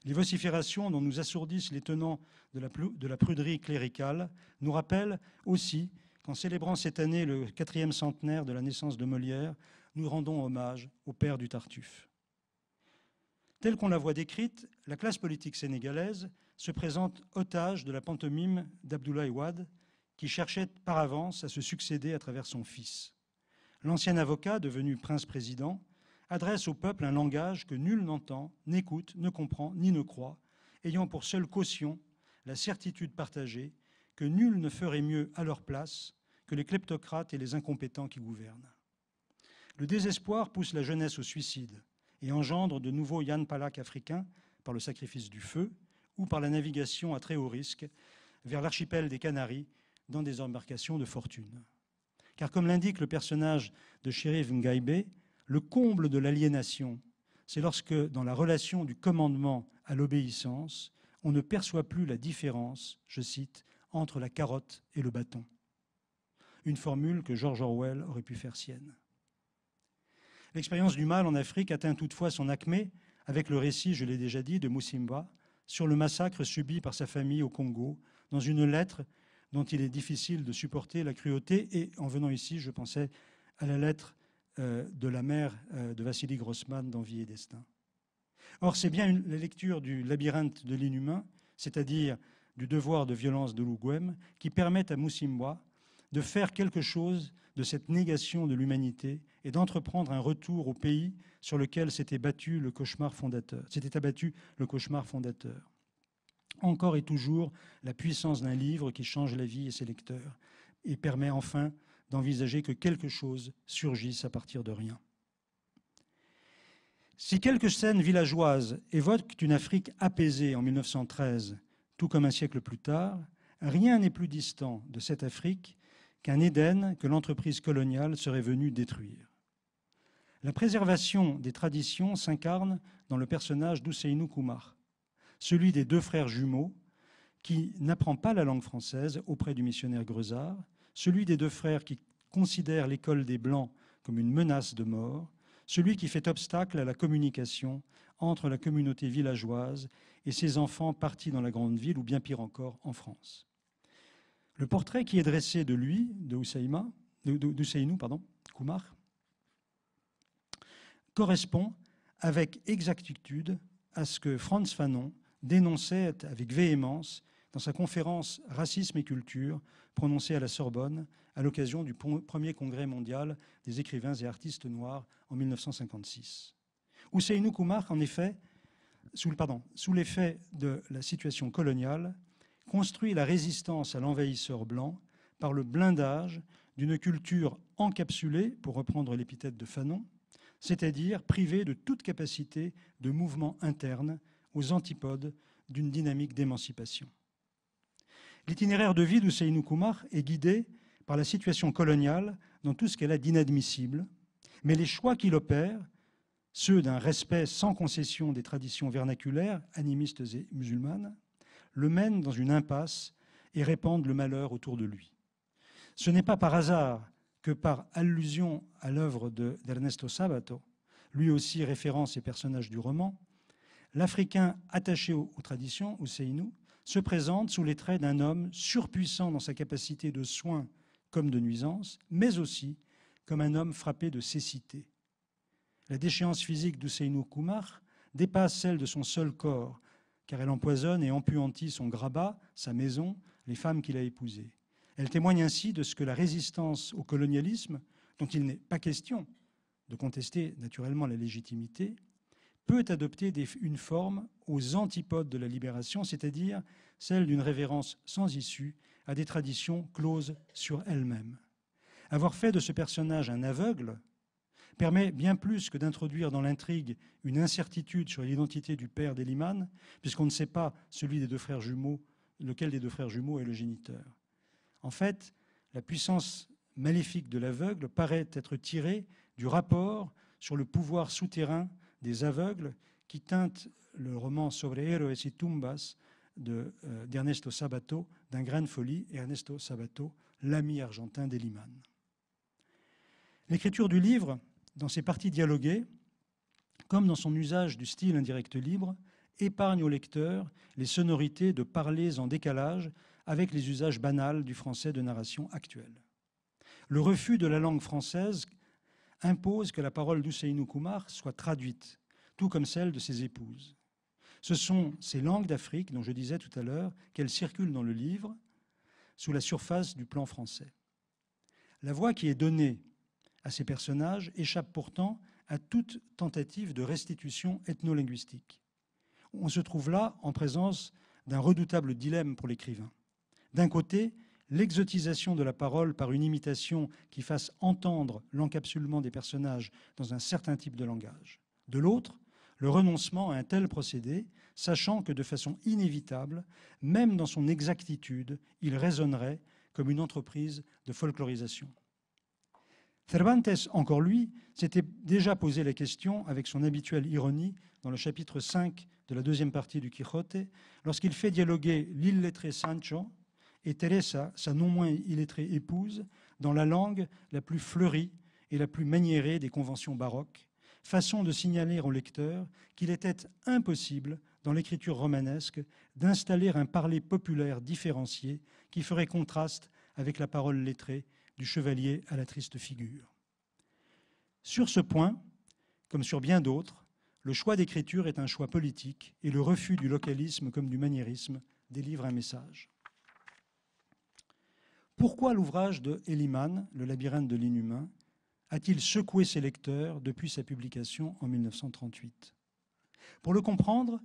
Les vociférations dont nous assourdissent les tenants de la pruderie cléricale nous rappellent aussi qu'en célébrant cette année le 4e centenaire de la naissance de Molière, nous rendons hommage au père du Tartuffe. Telle qu'on la voit décrite, la classe politique sénégalaise se présente otage de la pantomime d'Abdoulaye Wade, qui cherchait par avance à se succéder à travers son fils. L'ancien avocat, devenu prince-président, adresse au peuple un langage que nul n'entend, n'écoute, ne comprend, ni ne croit, ayant pour seule caution la certitude partagée que nul ne ferait mieux à leur place que les kleptocrates et les incompétents qui gouvernent. Le désespoir pousse la jeunesse au suicide et engendre de nouveaux Yann Palak africains par le sacrifice du feu ou par la navigation à très haut risque vers l'archipel des Canaries dans des embarcations de fortune. Car comme l'indique le personnage de Chérif Ngaïbé, le comble de l'aliénation, c'est lorsque, dans la relation du commandement à l'obéissance, on ne perçoit plus la différence, je cite, entre la carotte et le bâton. Une formule que George Orwell aurait pu faire sienne. L'expérience du mal en Afrique atteint toutefois son acmé avec le récit, je l'ai déjà dit, de Musimba sur le massacre subi par sa famille au Congo, dans une lettre dont il est difficile de supporter la cruauté. Et en venant ici, je pensais à la lettre de la mère de Vassili Grossman dans Vie et Destin. Or, c'est bien la lecture du labyrinthe de l'inhumain, c'est-à-dire du devoir de violence de Lugwem, qui permet à Musimba de faire quelque chose de cette négation de l'humanité et d'entreprendre un retour au pays sur lequel s'était abattu le cauchemar fondateur. Encore et toujours la puissance d'un livre qui change la vie et ses lecteurs et permet enfin d'envisager que quelque chose surgisse à partir de rien. Si quelques scènes villageoises évoquent une Afrique apaisée en 1913, tout comme un siècle plus tard, rien n'est plus distant de cette Afrique qu'un Éden que l'entreprise coloniale serait venue détruire. La préservation des traditions s'incarne dans le personnage d'Ousseynou Koumar, celui des deux frères jumeaux qui n'apprend pas la langue française auprès du missionnaire Grezard, celui des deux frères qui considère l'école des Blancs comme une menace de mort, celui qui fait obstacle à la communication entre la communauté villageoise et ses enfants partis dans la grande ville, ou bien pire encore, en France. Le portrait qui est dressé de lui, d'Ousseynou Koumar, correspond avec exactitude à ce que Frantz Fanon dénonçait avec véhémence dans sa conférence « Racisme et culture » prononcée à la Sorbonne à l'occasion du premier congrès mondial des écrivains et artistes noirs en 1956. Ousseynou Koumar, en effet, sous l'effet de la situation coloniale, construit la résistance à l'envahisseur blanc par le blindage d'une culture encapsulée, pour reprendre l'épithète de Fanon, c'est-à-dire privée de toute capacité de mouvement interne aux antipodes d'une dynamique d'émancipation. L'itinéraire de vie d'Ousseynou Koumar est guidé par la situation coloniale dans tout ce qu'elle a d'inadmissible, mais les choix qu'il opère ceux d'un respect sans concession des traditions vernaculaires, animistes et musulmanes, le mènent dans une impasse et répandent le malheur autour de lui. Ce n'est pas par hasard que, par allusion à l'œuvre d'Ernesto Sabato, lui aussi référence et personnage du roman, l'Africain attaché aux traditions, Ousseynou, se présente sous les traits d'un homme surpuissant dans sa capacité de soin comme de nuisance, mais aussi comme un homme frappé de cécité. La déchéance physique d'Ousseynou Koumar dépasse celle de son seul corps, car elle empoisonne et empuantit son grabat, sa maison, les femmes qu'il a épousées. Elle témoigne ainsi de ce que la résistance au colonialisme, dont il n'est pas question de contester naturellement la légitimité, peut adopter une forme aux antipodes de la libération, c'est-à-dire celle d'une révérence sans issue à des traditions closes sur elles-mêmes. Avoir fait de ce personnage un aveugle permet bien plus que d'introduire dans l'intrigue une incertitude sur l'identité du père d'Eliman, puisqu'on ne sait pas lequel des deux frères jumeaux est le géniteur. En fait, la puissance maléfique de l'aveugle paraît être tirée du rapport sur le pouvoir souterrain des aveugles qui teinte le roman Sobre héroes y tumbas d'Ernesto Sabato, d'un grain de folie, Ernesto Sabato, l'ami argentin d'Eliman. L'écriture du livre, dans ses parties dialoguées, comme dans son usage du style indirect libre, épargne au lecteur les sonorités de parlers en décalage avec les usages banals du français de narration actuel. Le refus de la langue française impose que la parole d'Ousseynou Koumar soit traduite, tout comme celle de ses épouses. Ce sont ces langues d'Afrique, dont je disais tout à l'heure, qu'elles circulent dans le livre, sous la surface du plan français. La voix qui est donnée à ces personnages échappe pourtant à toute tentative de restitution ethno-linguistique. On se trouve là en présence d'un redoutable dilemme pour l'écrivain. D'un côté, l'exotisation de la parole par une imitation qui fasse entendre l'encapsulement des personnages dans un certain type de langage. De l'autre, le renoncement à un tel procédé, sachant que de façon inévitable, même dans son exactitude, il résonnerait comme une entreprise de folklorisation. Cervantes, encore lui, s'était déjà posé la question avec son habituelle ironie dans le chapitre 5 de la deuxième partie du Quijote, lorsqu'il fait dialoguer l'illettré Sancho et Teresa, sa non moins illettrée épouse, dans la langue la plus fleurie et la plus maniérée des conventions baroques, façon de signaler au lecteur qu'il était impossible, dans l'écriture romanesque, d'installer un parler populaire différencié qui ferait contraste avec la parole lettrée du chevalier à la triste figure. Sur ce point, comme sur bien d'autres, le choix d'écriture est un choix politique et le refus du localisme comme du maniérisme délivre un message. Pourquoi l'ouvrage de Eliman, Le labyrinthe de l'inhumain, a-t-il secoué ses lecteurs depuis sa publication en 1938 ? Pour le comprendre,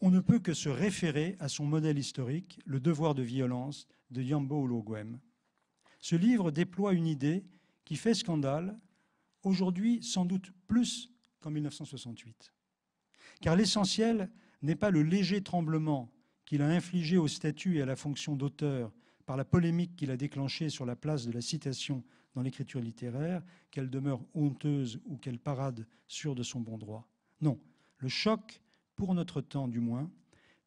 on ne peut que se référer à son modèle historique, Le devoir de violence de Yambo Ologwem. Ce livre déploie une idée qui fait scandale, aujourd'hui sans doute plus qu'en 1968. Car l'essentiel n'est pas le léger tremblement qu'il a infligé au statut et à la fonction d'auteur par la polémique qu'il a déclenchée sur la place de la citation dans l'écriture littéraire, qu'elle demeure honteuse ou qu'elle parade sûre de son bon droit. Non, le choc, pour notre temps du moins,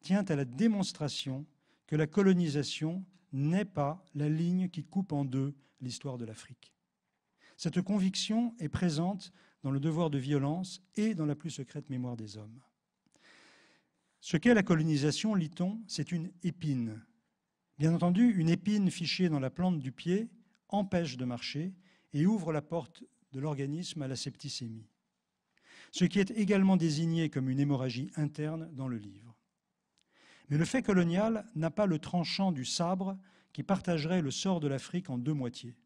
tient à la démonstration que la colonisation n'est pas la ligne qui coupe en deux l'histoire de l'Afrique. Cette conviction est présente dans Le devoir de violence et dans La plus secrète mémoire des hommes. Ce qu'est la colonisation, lit-on, c'est une épine. Bien entendu, une épine fichée dans la plante du pied empêche de marcher et ouvre la porte de l'organisme à la septicémie. Ce qui est également désigné comme une hémorragie interne dans le livre. Mais le fait colonial n'a pas le tranchant du sabre qui partagerait le sort de l'Afrique en deux moitiés.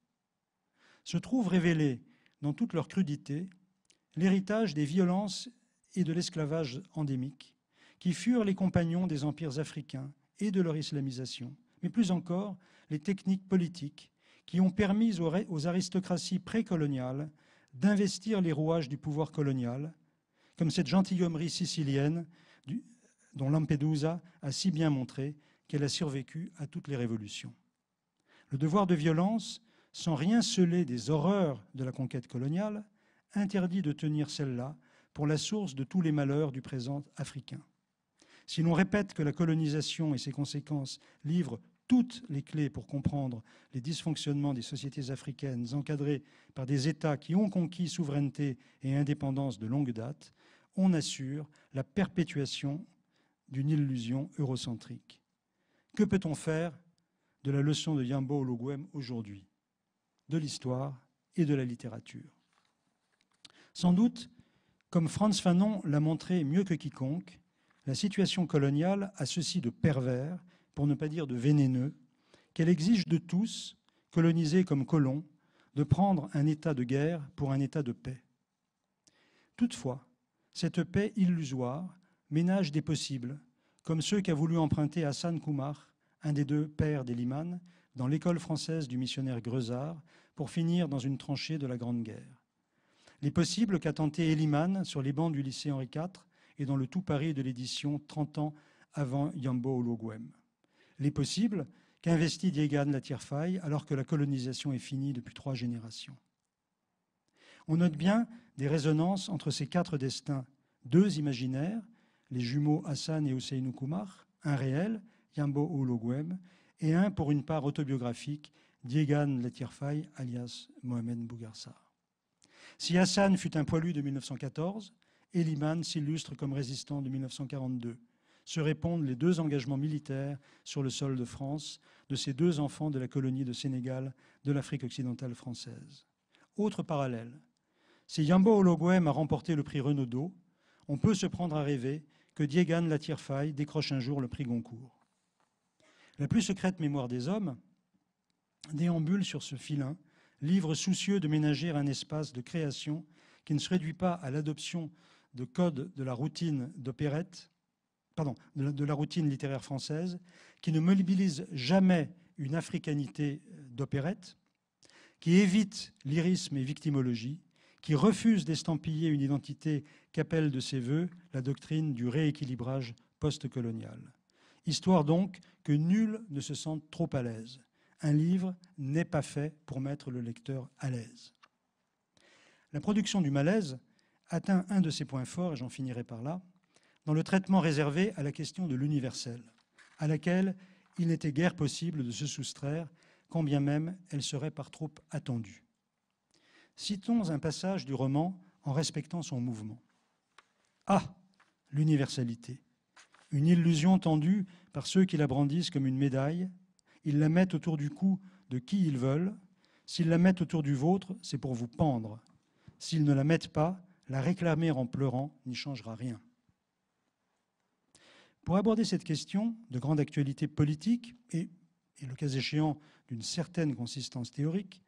Se trouve révélé dans toute leur crudité l'héritage des violences et de l'esclavage endémique qui furent les compagnons des empires africains et de leur islamisation, mais plus encore les techniques politiques qui ont permis aux aristocraties précoloniales d'investir les rouages du pouvoir colonial, comme cette gentilhommerie sicilienne dont Lampedusa a si bien montré qu'elle a survécu à toutes les révolutions. Le devoir de violence, sans rien celer des horreurs de la conquête coloniale, interdit de tenir celle-là pour la source de tous les malheurs du présent africain. Si l'on répète que la colonisation et ses conséquences livrent toutes les clés pour comprendre les dysfonctionnements des sociétés africaines encadrées par des États qui ont conquis souveraineté et indépendance de longue date, on assure la perpétuation d'une illusion eurocentrique. Que peut-on faire de la leçon de Yambo Ologouem aujourd'hui, de l'histoire et de la littérature? Sans doute, comme Frantz Fanon l'a montré mieux que quiconque, la situation coloniale a ceci de pervers, pour ne pas dire de vénéneux, qu'elle exige de tous, colonisés comme colons, de prendre un état de guerre pour un état de paix. Toutefois, cette paix illusoire ménage des possibles, comme ceux qu'a voulu emprunter Hassan Kumar, un des deux pères d'Eliman, dans l'école française du missionnaire Grezard, pour finir dans une tranchée de la Grande Guerre. Les possibles qu'a tenté Eliman sur les bancs du lycée Henri IV et dans le tout Paris de l'édition 30 ans avant Yambo Ologouem. Les possibles qu'a investi Diégane Latirfaï alors que la colonisation est finie depuis 3 générations. On note bien des résonances entre ces 4 destins, 2 imaginaires, les jumeaux Hassan et Ousseynou Kumar, un réel, Yambo Ologouem, et un pour une part autobiographique, Diégane Latirfaï, alias Mohamed Mbougarsar. Si Hassan fut un poilu de 1914, Eliman s'illustre comme résistant de 1942. Se répondent les 2 engagements militaires sur le sol de France de ces 2 enfants de la colonie de Sénégal de l'Afrique occidentale française. Autre parallèle, si Yambo Ologouem a remporté le prix Renaudot, on peut se prendre à rêver que Diégane Latirfaï décroche un jour le prix Goncourt. La plus secrète mémoire des hommes déambule sur ce filin, livre soucieux de ménager un espace de création qui ne se réduit pas à l'adoption de codes de la routine d'opérette, de la routine littéraire française, qui ne mobilise jamais une africanité d'opérette, qui évite lyrisme et victimologie, qui refuse d'estampiller une identité qu'appelle de ses voeux la doctrine du rééquilibrage post-colonial. Histoire donc que nul ne se sente trop à l'aise. Un livre n'est pas fait pour mettre le lecteur à l'aise. La production du malaise atteint un de ses points forts, et j'en finirai par là, dans le traitement réservé à la question de l'universel, à laquelle il n'était guère possible de se soustraire, quand bien même elle serait par trop attendue. Citons un passage du roman en respectant son mouvement. Ah, l'universalité, une illusion tendue par ceux qui la brandissent comme une médaille. Ils la mettent autour du cou de qui ils veulent. S'ils la mettent autour du vôtre, c'est pour vous pendre. S'ils ne la mettent pas, la réclamer en pleurant n'y changera rien. Pour aborder cette question de grande actualité politique et le cas échéant d'une certaine consistance théorique,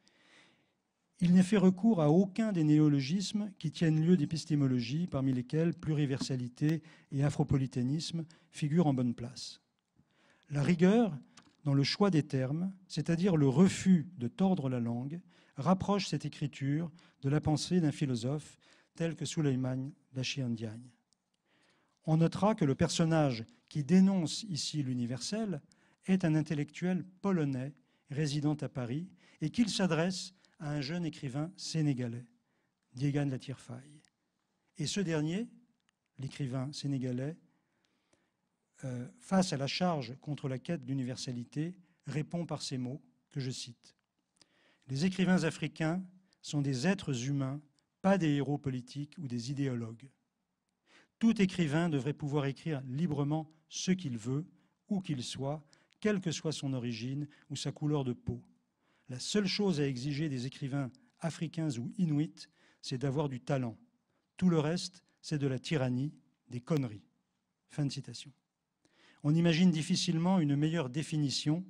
il n'est fait recours à aucun des néologismes qui tiennent lieu d'épistémologie, parmi lesquels pluriversalité et afropolitanisme figurent en bonne place. La rigueur dans le choix des termes, c'est-à-dire le refus de tordre la langue, rapproche cette écriture de la pensée d'un philosophe tel que Souleymane Bachir Ndiaye. On notera que le personnage qui dénonce ici l'universel est un intellectuel polonais résidant à Paris et qu'il s'adresse à un jeune écrivain sénégalais, Diégane Latirfaï. Et ce dernier, l'écrivain sénégalais, face à la charge contre la quête d'universalité, répond par ces mots que je cite. « Les écrivains africains sont des êtres humains, pas des héros politiques ou des idéologues. Tout écrivain devrait pouvoir écrire librement ce qu'il veut, où qu'il soit, quelle que soit son origine ou sa couleur de peau. La seule chose à exiger des écrivains africains ou inuits, c'est d'avoir du talent. Tout le reste, c'est de la tyrannie, des conneries. » Fin de citation. On imagine difficilement une meilleure définition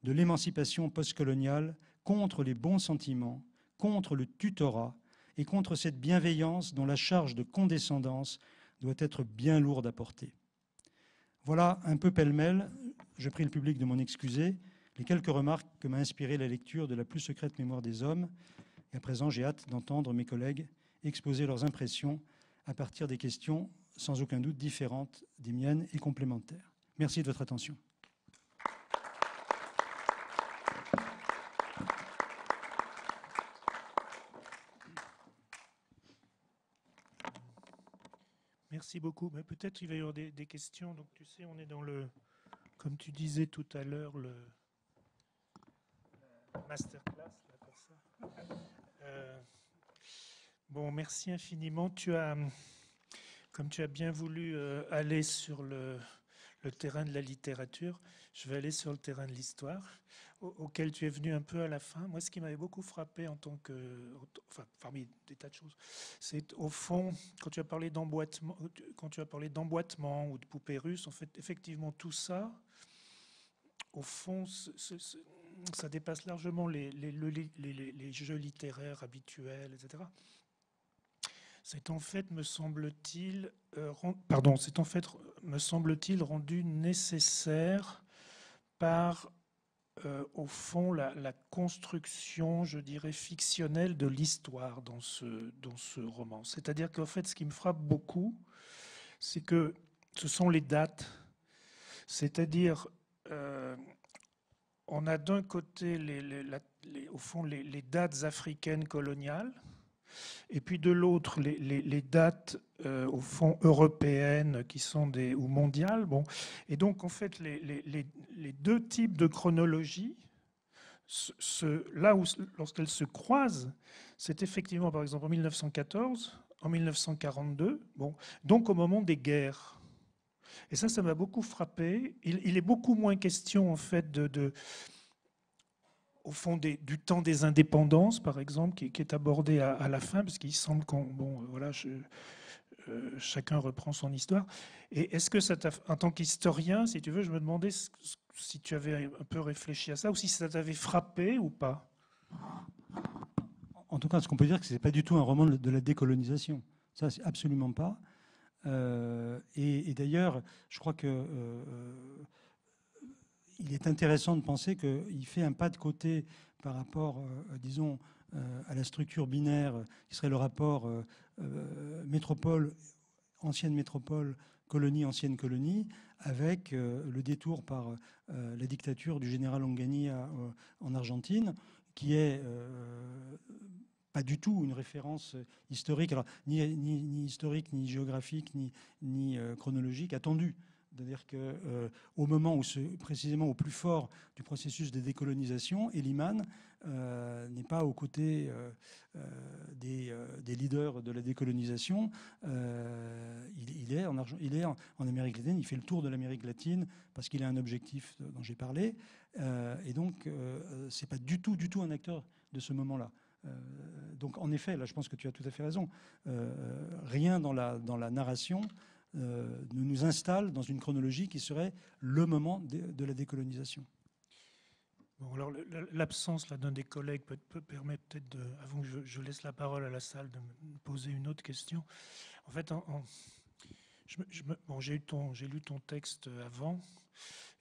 de l'émancipation postcoloniale contre les bons sentiments, contre le tutorat et contre cette bienveillance dont la charge de condescendance doit être bien lourde à porter. Voilà un peu pêle-mêle, je prie le public de m'en excuser, les quelques remarques que m'a inspiré la lecture de La plus secrète mémoire des hommes. Et à présent, j'ai hâte d'entendre mes collègues exposer leurs impressions à partir des questions sans aucun doute différentes des miennes et complémentaires. Merci de votre attention. merci beaucoup. Mais peut-être il va y avoir des questions. Donc tu sais, on est dans le, comme tu disais tout à l'heure, le masterclass là, pour ça. Bon, merci infiniment. Comme tu as bien voulu aller sur le terrain de la littérature, je vais aller sur le terrain de l'histoire, auquel tu es venu un peu à la fin. Moi, ce qui m'avait beaucoup frappé en tant que, enfin, parmi des tas de choses, c'est au fond, quand tu as parlé d'emboîtement, ou de poupées russes, en fait, effectivement, tout ça, au fond, ça dépasse largement les jeux littéraires habituels, etc. C'est en fait, me semble-t-il, rendu nécessaire par, au fond, la construction, je dirais, fictionnelle de l'histoire dans ce roman. C'est-à-dire qu'en fait, ce qui me frappe beaucoup, c'est que ce sont les dates. C'est-à-dire, on a d'un côté, au fond, les dates africaines coloniales, et puis de l'autre, les dates, au fond, européennes qui sont ou mondiales. Bon. Et donc, en fait, les deux types de chronologie, lorsqu'elles se croisent, c'est effectivement, par exemple, en 1914, en 1942, bon, donc au moment des guerres. Et ça m'a beaucoup frappé. Il est beaucoup moins question, en fait, au fond du temps des indépendances, par exemple, qui est abordé à la fin, parce qu'il semble chacun reprend son histoire. Et est-ce que en tant qu'historien, si tu veux, je me demandais si tu avais un peu réfléchi à ça, ou si ça t'avait frappé ou pas. En tout cas, ce qu'on peut dire, que ce n'est pas du tout un roman de la décolonisation. Ça, c'est absolument pas. Et d'ailleurs, je crois que il est intéressant de penser qu'il fait un pas de côté par rapport, disons, à la structure binaire qui serait le rapport métropole, ancienne métropole, colonie, ancienne colonie, avec le détour par la dictature du général Onganía en Argentine, qui est pas du tout une référence historique, alors ni historique, ni géographique, ni chronologique, attendue. C'est-à-dire qu'au moment où, précisément au plus fort du processus de décolonisation, Eliman n'est pas aux côtés des leaders de la décolonisation. Il est en Amérique latine, il fait le tour de l'Amérique latine parce qu'il a un objectif dont j'ai parlé. Et donc, ce n'est pas du tout un acteur de ce moment-là. Donc, en effet, là, je pense que tu as tout à fait raison. Rien dans la narration nous installe dans une chronologie qui serait le moment de la décolonisation. Bon, alors l'absence d'un des collègues peut permettre peut-être, avant que je laisse la parole à la salle, de me poser une autre question. En fait, j'ai lu ton texte avant,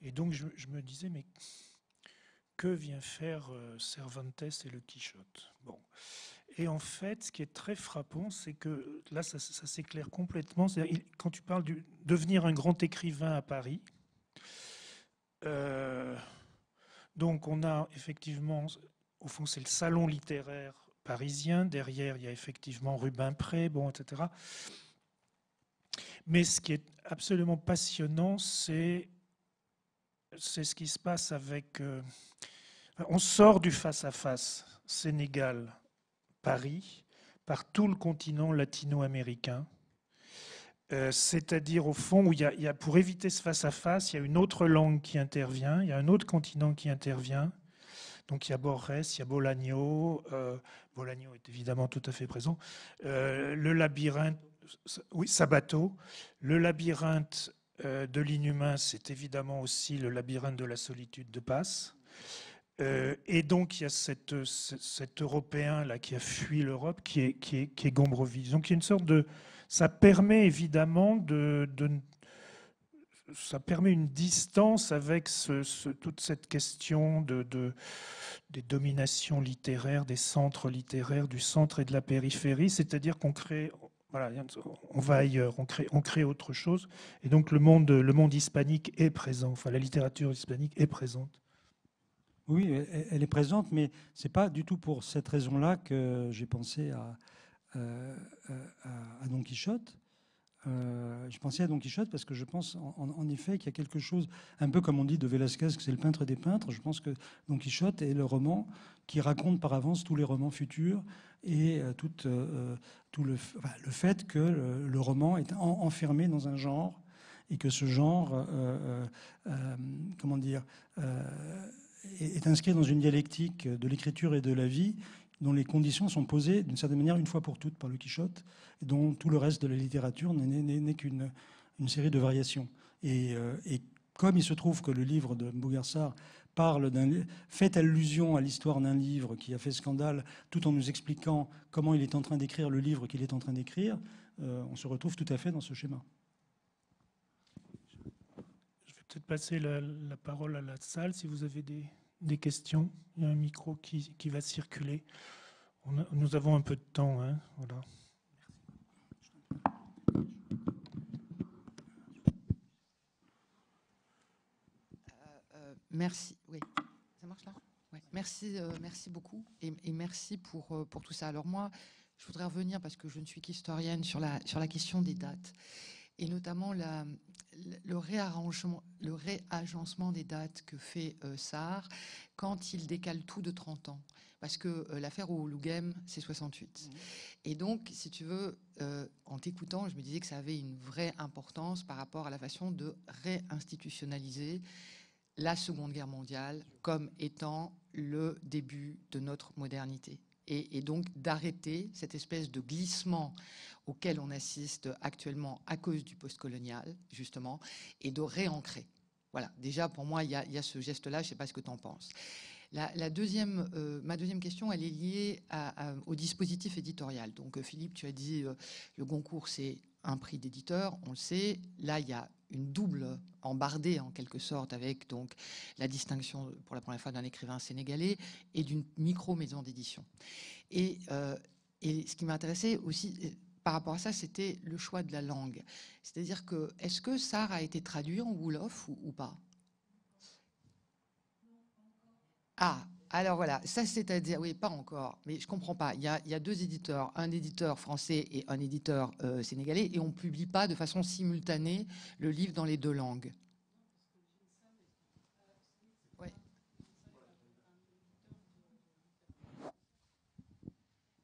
et donc je me disais, mais que vient faire Cervantes et le Quichotte? Bon. Et en fait, ce qui est très frappant, c'est que là, ça s'éclaire complètement. Quand tu parles de devenir un grand écrivain à Paris, donc on a effectivement, au fond, c'est le salon littéraire parisien. Derrière, il y a effectivement Rubempré, bon, etc. Mais ce qui est absolument passionnant, c'est ce qui se passe avec... on sort du face-à-face Sénégal, Paris, par tout le continent latino-américain. C'est-à-dire, au fond, où il y a, pour éviter ce face-à-face, il y a une autre langue qui intervient, il y a un autre continent qui intervient. Donc il y a Borges, il y a Bolaño. Bolaño est évidemment tout à fait présent. Le labyrinthe, oui, Sabato. Le labyrinthe de l'inhumain, c'est évidemment aussi le labyrinthe de la solitude de Passe. Et donc, il y a cet Européen là qui a fui l'Europe, qui est Gombrowicz. Donc, il y a une sorte de... Ça permet évidemment ça permet une distance avec toute cette question des dominations littéraires, des centres littéraires, du centre et de la périphérie. C'est-à-dire qu'on crée... Voilà, on va ailleurs, on crée autre chose. Et donc, le monde hispanique est présent. Enfin, la littérature hispanique est présente. Oui, elle est présente, mais ce n'est pas du tout pour cette raison-là que j'ai pensé à Don Quichotte. Je pensais à Don Quichotte parce que je pense en effet qu'il y a quelque chose, un peu comme on dit de Velázquez, que c'est le peintre des peintres. Je pense que Don Quichotte est le roman qui raconte par avance tous les romans futurs et tout le fait que le roman est enfermé dans un genre et que ce genre, comment dire, est inscrit dans une dialectique de l'écriture et de la vie dont les conditions sont posées d'une certaine manière une fois pour toutes par le Quichotte, et dont tout le reste de la littérature n'est qu'une série de variations. Et comme il se trouve que le livre de Mbougarsar fait allusion à l'histoire d'un livre qui a fait scandale, tout en nous expliquant comment il est en train d'écrire le livre qu'il est en train d'écrire, on se retrouve tout à fait dans ce schéma. Je vais peut-être passer la parole à la salle si vous avez des questions. Il y a un micro qui va circuler. Nous avons un peu de temps. Hein, voilà. Merci. Oui, ça marche là. Ouais. Merci, merci beaucoup et merci pour tout ça. Alors moi, je voudrais revenir parce que je ne suis qu'historienne sur la question des dates et notamment le réagencement des dates que fait Sarre quand il décale tout de 30 ans. Parce que l'affaire au Louguem, c'est 68. Et donc, si tu veux, en t'écoutant, je me disais que ça avait une vraie importance par rapport à la façon de réinstitutionnaliser la Seconde Guerre mondiale comme étant le début de notre modernité. Et donc d'arrêter cette espèce de glissement auquel on assiste actuellement à cause du postcolonial, justement, et de réancrer. Voilà, déjà pour moi, il y a ce geste-là, je ne sais pas ce que tu en penses. Ma deuxième question, elle est liée au dispositif éditorial. Donc Philippe, tu as dit le Goncourt, c'est un prix d'éditeur, on le sait. Là, il y a une double embardée en quelque sorte avec donc la distinction pour la première fois d'un écrivain sénégalais et d'une micro-maison d'édition. Et ce qui m'intéressait aussi par rapport à ça, c'était le choix de la langue. C'est-à-dire que, est-ce que Sarre a été traduit en Wolof ou pas? Ah, alors voilà, ça c'est-à-dire, oui, pas encore, mais je comprends pas. Il y a deux éditeurs, un éditeur français et un éditeur sénégalais, et on ne publie pas de façon simultanée le livre dans les deux langues. Ouais.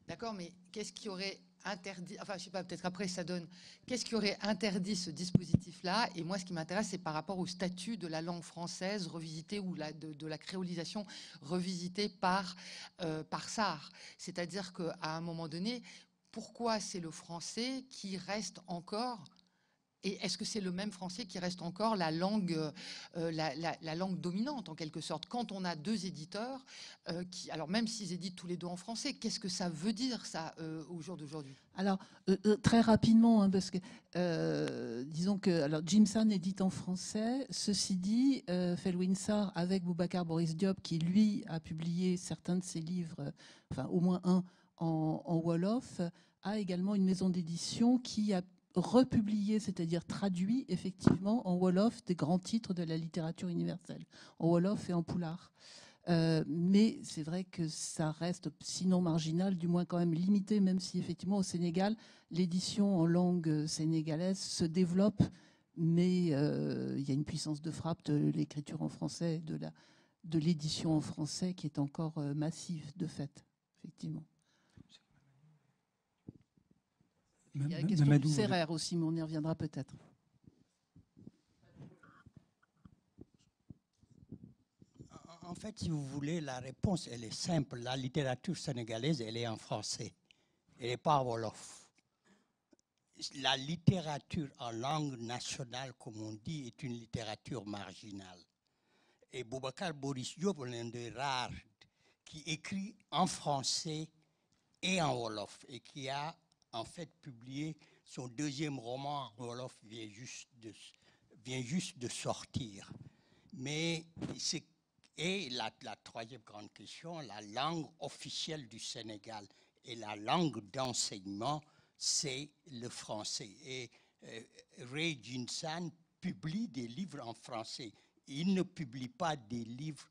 D'accord, mais qu'est-ce qui aurait interdit, enfin je sais pas, peut-être après ça donne, qu'est-ce qui aurait interdit ce dispositif-là? Et moi ce qui m'intéresse c'est par rapport au statut de la langue française revisitée ou de la créolisation revisitée par Sarre. C'est-à-dire qu'à un moment donné, pourquoi c'est le français qui reste encore, et est-ce que c'est le même français qui reste encore la langue dominante en quelque sorte? Quand on a deux éditeurs, alors même s'ils éditent tous les deux en français, qu'est-ce que ça veut dire ça au jour d'aujourd'hui? Alors très rapidement, hein, parce que disons que alors Jimson édite en français. Ceci dit, Felwine Sarr avec Boubacar Boris Diop, qui lui a publié certains de ses livres, enfin au moins un en wolof, a également une maison d'édition qui a republié, c'est-à-dire traduit effectivement en wolof des grands titres de la littérature universelle, en wolof et en poulard. Mais c'est vrai que ça reste, sinon marginal, du moins quand même limité, même si effectivement au Sénégal, l'édition en langue sénégalaise se développe, mais il y a une puissance de frappe de l'écriture en français, de l'édition en français qui est encore massive de fait, effectivement. Il y a la question du Sérère aussi, mais on y reviendra peut-être. En fait, si vous voulez, la réponse, elle est simple. La littérature sénégalaise, elle est en français. Elle n'est pas en wolof. La littérature en langue nationale, comme on dit, est une littérature marginale. Et Boubacar Boris Diop est l'un des rares qui écrit en français et en wolof, et qui a en fait publié son deuxième roman en wolof, vient juste de sortir. Mais c'est Et la troisième grande question, la langue officielle du Sénégal et la langue d'enseignement, c'est le français. Et Ray Jinsan publie des livres en français. Il ne publie pas des livres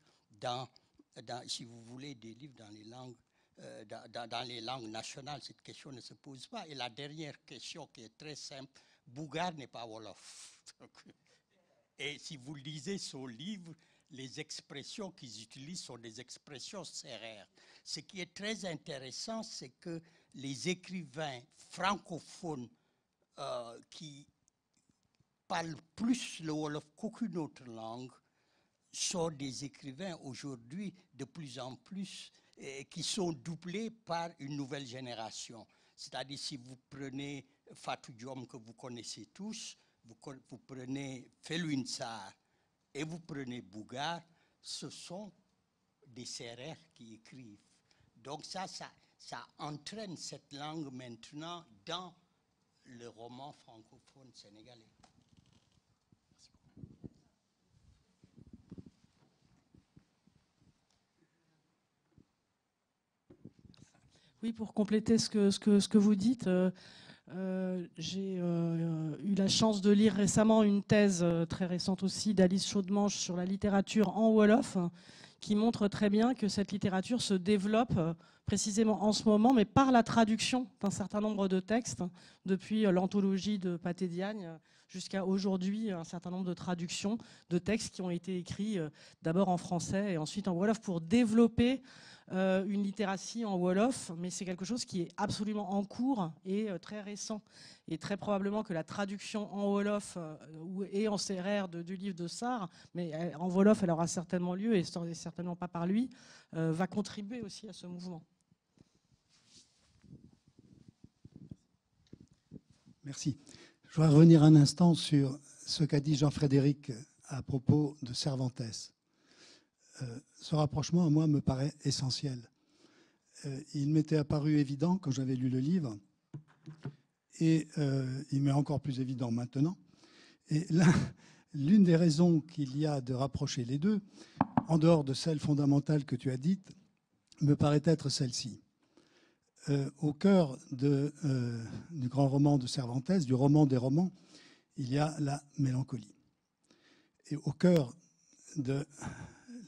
si vous voulez, des livres dans les langues, dans les langues nationales. Cette question ne se pose pas. Et la dernière question qui est très simple, Bougar n'est pas Wolof. Et si vous lisez son livre, les expressions qu'ils utilisent sont des expressions sérères. Ce qui est très intéressant, c'est que les écrivains francophones qui parlent plus le Wolof qu'aucune autre langue sont des écrivains aujourd'hui de plus en plus qui sont doublés par une nouvelle génération. C'est-à-dire si vous prenez Fatou Diom que vous connaissez tous, vous prenez Felwine Sarr et vous prenez Bougar, ce sont des sérères qui écrivent. Donc ça entraîne cette langue maintenant dans le roman francophone sénégalais. Oui, pour compléter ce que vous dites, j'ai eu la chance de lire récemment une thèse très récente aussi d'Alice Chaudemanche sur la littérature en Wolof, qui montre très bien que cette littérature se développe précisément en ce moment, mais par la traduction d'un certain nombre de textes, depuis l'anthologie de Pathé Diagne jusqu'à aujourd'hui, un certain nombre de traductions de textes qui ont été écrits d'abord en français et ensuite en Wolof pour développer une littératie en Wolof, mais c'est quelque chose qui est absolument en cours et très récent. Et très probablement que la traduction en Wolof et en sérère du livre de Sarr, mais en Wolof elle aura certainement lieu et certainement pas par lui, va contribuer aussi à ce mouvement. Merci. Je voudrais revenir un instant sur ce qu'a dit Jean-Frédéric à propos de Cervantes. Ce rapprochement, à moi, me paraît essentiel. Il m'était apparu évident quand j'avais lu le livre, et il m'est encore plus évident maintenant. Et là, l'une des raisons qu'il y a de rapprocher les deux, en dehors de celle fondamentale que tu as dite, me paraît être celle-ci. Au cœur du grand roman de Cervantes, du roman des romans, il y a la mélancolie. Et au cœur de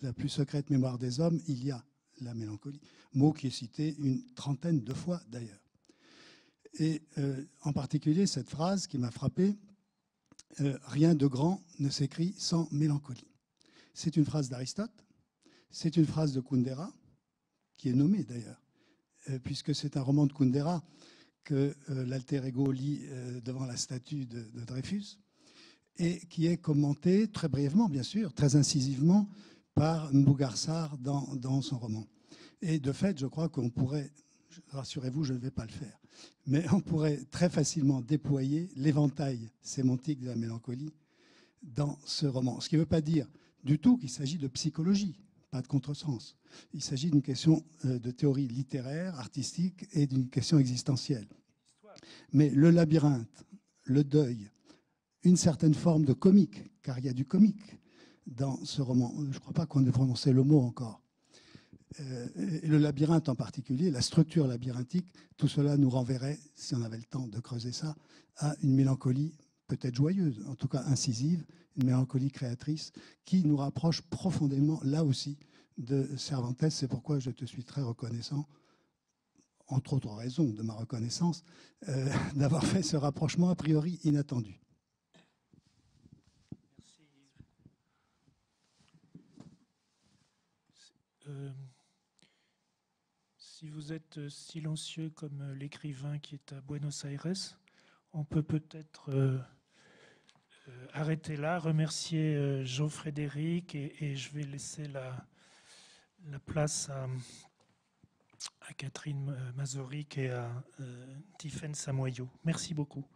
la plus secrète mémoire des hommes, il y a la mélancolie, mot qui est cité une trentaine de fois d'ailleurs. Et en particulier cette phrase qui m'a frappé, rien de grand ne s'écrit sans mélancolie. C'est une phrase d'Aristote, c'est une phrase de Kundera, qui est nommée d'ailleurs, puisque c'est un roman de Kundera que l'alter ego lit devant la statue de Dreyfus, et qui est commenté très brièvement, bien sûr, très incisivement, par Mbougar Sarr dans son roman. Et de fait, je crois qu'on pourrait, rassurez-vous, je ne vais pas le faire, mais on pourrait très facilement déployer l'éventail sémantique de la mélancolie dans ce roman. Ce qui ne veut pas dire du tout qu'il s'agit de psychologie, pas de contresens. Il s'agit d'une question de théorie littéraire, artistique et d'une question existentielle. Mais le labyrinthe, le deuil, une certaine forme de comique, car il y a du comique dans ce roman. Je ne crois pas qu'on ait prononcé le mot encore. Et le labyrinthe en particulier, la structure labyrinthique, tout cela nous renverrait, si on avait le temps de creuser ça, à une mélancolie peut-être joyeuse, en tout cas incisive, une mélancolie créatrice, qui nous rapproche profondément, là aussi, de Cervantes. C'est pourquoi je te suis très reconnaissant, entre autres raisons de ma reconnaissance, d'avoir fait ce rapprochement a priori inattendu. Si vous êtes silencieux comme l'écrivain qui est à Buenos Aires, on peut peut-être arrêter là, remercier Jean-Frédéric et je vais laisser la place à Catherine Mazoric et à Tiffaine Samoyau. Merci beaucoup.